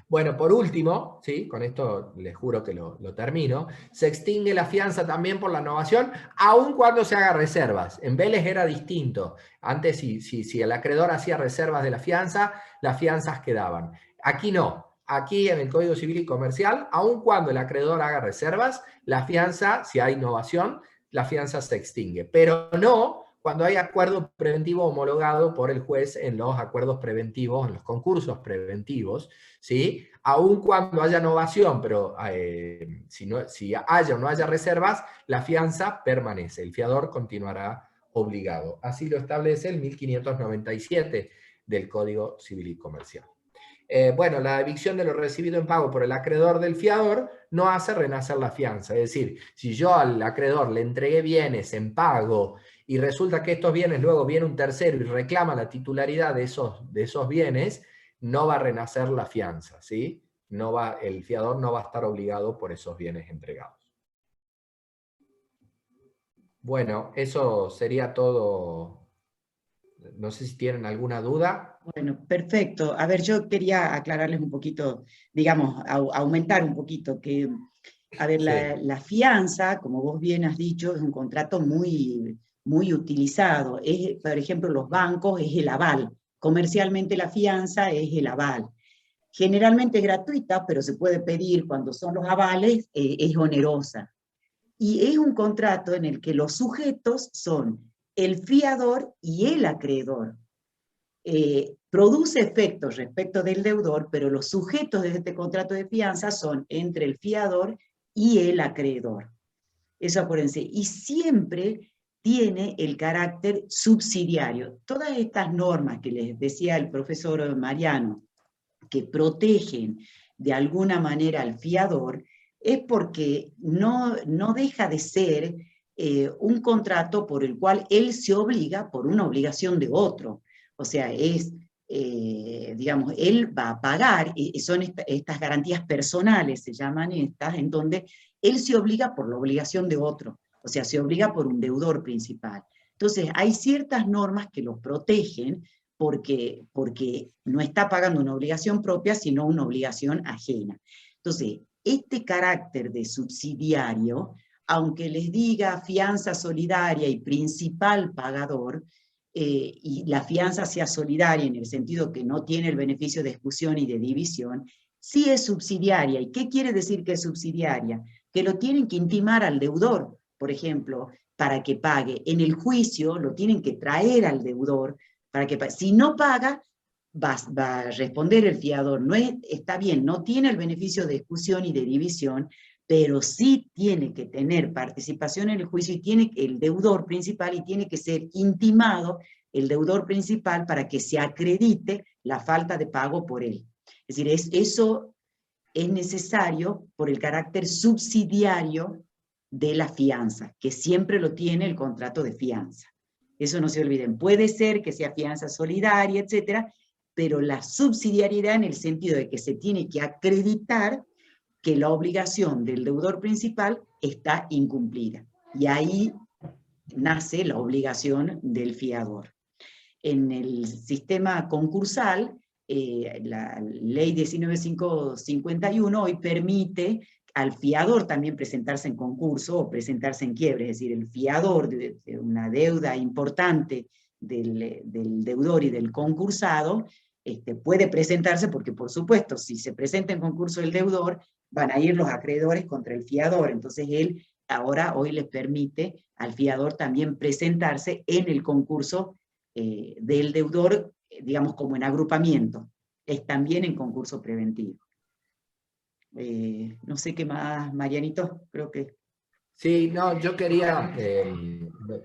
Bueno, por último, ¿sí? Con esto les juro que lo termino, se extingue la fianza también por la novación, aun cuando se haga reservas. En Vélez era distinto. Antes, si el acreedor hacía reservas de la fianza, las fianzas quedaban. Aquí no. Aquí en el Código Civil y Comercial, aun cuando el acreedor haga reservas, la fianza, si hay novación, la fianza se extingue. Pero no cuando hay acuerdo preventivo homologado por el juez en los acuerdos preventivos, en los concursos preventivos, ¿sí? Aun cuando haya novación, pero si haya o no haya reservas, la fianza permanece, el fiador continuará obligado. Así lo establece el 1597 del Código Civil y Comercial. Bueno, la evicción de lo recibido en pago por el acreedor del fiador no hace renacer la fianza. Es decir, si yo al acreedor le entregué bienes en pago y resulta que estos bienes luego viene un tercero y reclama la titularidad de esos bienes, no va a renacer la fianza, ¿sí? El fiador no va a estar obligado por esos bienes entregados. Bueno, eso sería todo. No sé si tienen alguna duda. Bueno, perfecto. A ver, yo quería aclararles un poquito, digamos, aumentar un poquito, que, a ver, Sí. la fianza, como vos bien has dicho, es un contrato muy, muy utilizado. Por ejemplo, los bancos es el aval. Comercialmente la fianza es el aval. Generalmente es gratuita, pero se puede pedir cuando son los avales, es onerosa. Y es un contrato en el que los sujetos son el fiador y el acreedor. Produce efectos respecto del deudor, pero los sujetos de este contrato de fianza son entre el fiador y el acreedor. Eso acuérdense. Y siempre tiene el carácter subsidiario. Todas estas normas que les decía el profesor Mariano, que protegen de alguna manera al fiador, es porque no deja de ser un contrato por el cual él se obliga por una obligación de otro. O sea, digamos, él va a pagar, son estas garantías personales, se llaman estas, en donde él se obliga por la obligación de otro, o sea, se obliga por un deudor principal. Entonces, hay ciertas normas que los protegen porque no está pagando una obligación propia, sino una obligación ajena. Entonces, este carácter de subsidiario, aunque les diga fianza solidaria y principal pagador, y la fianza sea solidaria en el sentido que no tiene el beneficio de exclusión y de división, sí es subsidiaria. ¿Y qué quiere decir que es subsidiaria? Que lo tienen que intimar al deudor, por ejemplo, para que pague. En el juicio lo tienen que traer al deudor para que pague. Si no paga, va a responder el fiador. No está bien, no tiene el beneficio de exclusión y de división, pero sí tiene que tener participación en el juicio y tiene el deudor principal y tiene que ser intimado el deudor principal para que se acredite la falta de pago por él. Es decir, eso es necesario por el carácter subsidiario de la fianza, que siempre lo tiene el contrato de fianza. Eso no se olviden. Puede ser que sea fianza solidaria, etcétera, pero la subsidiariedad en el sentido de que se tiene que acreditar que la obligación del deudor principal está incumplida. Y ahí nace la obligación del fiador. En el sistema concursal, la ley 19551 hoy permite al fiador también presentarse en concurso o presentarse en quiebre, es decir, el fiador de una deuda importante del deudor y del concursado, puede presentarse porque, por supuesto, si se presenta en concurso el deudor, van a ir los acreedores contra el fiador, entonces él ahora hoy les permite al fiador también presentarse en el concurso del deudor, digamos como en agrupamiento, es también en concurso preventivo. No sé qué más, Marianito, creo que... Sí, no, yo quería,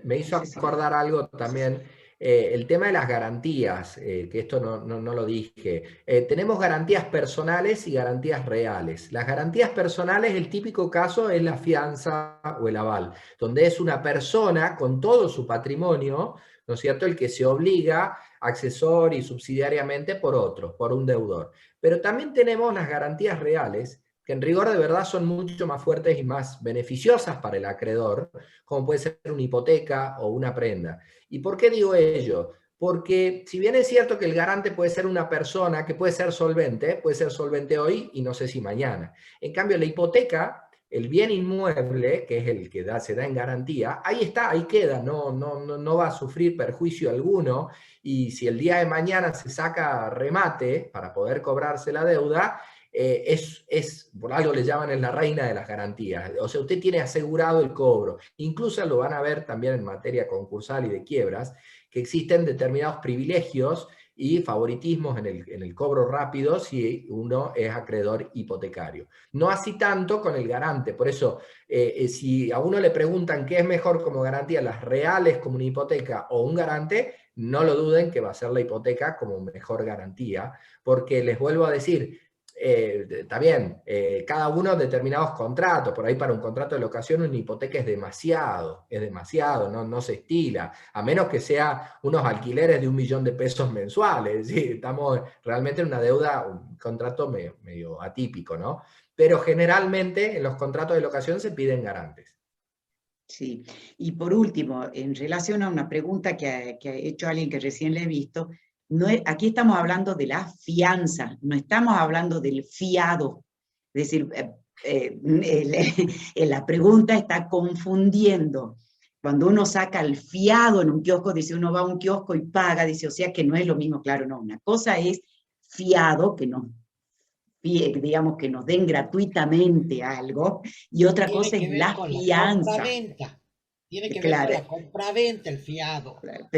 me hizo acordar algo también, el tema de las garantías, que esto no lo dije. Tenemos garantías personales y garantías reales. Las garantías personales, el típico caso es la fianza o el aval, donde es una persona con todo su patrimonio, ¿no es cierto?, el que se obliga accesor y subsidiariamente por otro, por un deudor. Pero también tenemos las garantías reales, que en rigor de verdad son mucho más fuertes y más beneficiosas para el acreedor, como puede ser una hipoteca o una prenda. ¿Y por qué digo ello? Porque si bien es cierto que el garante puede ser una persona que puede ser solvente hoy y no sé si mañana. En cambio, la hipoteca, el bien inmueble, que es el que se da en garantía, ahí está, ahí queda, no va a sufrir perjuicio alguno, y si el día de mañana se saca remate para poder cobrarse la deuda, por algo le llaman en la reina de las garantías. O sea, usted tiene asegurado el cobro. Incluso lo van a ver también en materia concursal y de quiebras, que existen determinados privilegios y favoritismos en el cobro rápido si uno es acreedor hipotecario. No así tanto con el garante. Por eso, si a uno le preguntan qué es mejor como garantía, las reales como una hipoteca o un garante, no lo duden que va a ser la hipoteca como mejor garantía, porque les vuelvo a decir, está bien, cada uno determinados contratos, por ahí para un contrato de locación una hipoteca es demasiado, no se estila, a menos que sea unos alquileres de 1 millón de pesos mensuales, ¿sí? Estamos realmente en una deuda, un contrato medio atípico, ¿no? Pero generalmente en los contratos de locación se piden garantes. Sí, y por último, en relación a una pregunta que ha hecho alguien que recién le he visto, aquí estamos hablando de la fianza, no estamos hablando del fiado. Es decir, la pregunta está confundiendo. Cuando uno saca el fiado en un kiosco, dice uno va a un kiosco y paga, dice, o sea que no es lo mismo, claro, no. Una cosa es fiado, digamos que nos den gratuitamente algo, y otra Tiene cosa que es ver la con la fianza. compraventa. Tiene que ver con Claro, la compraventa, el fiado. pero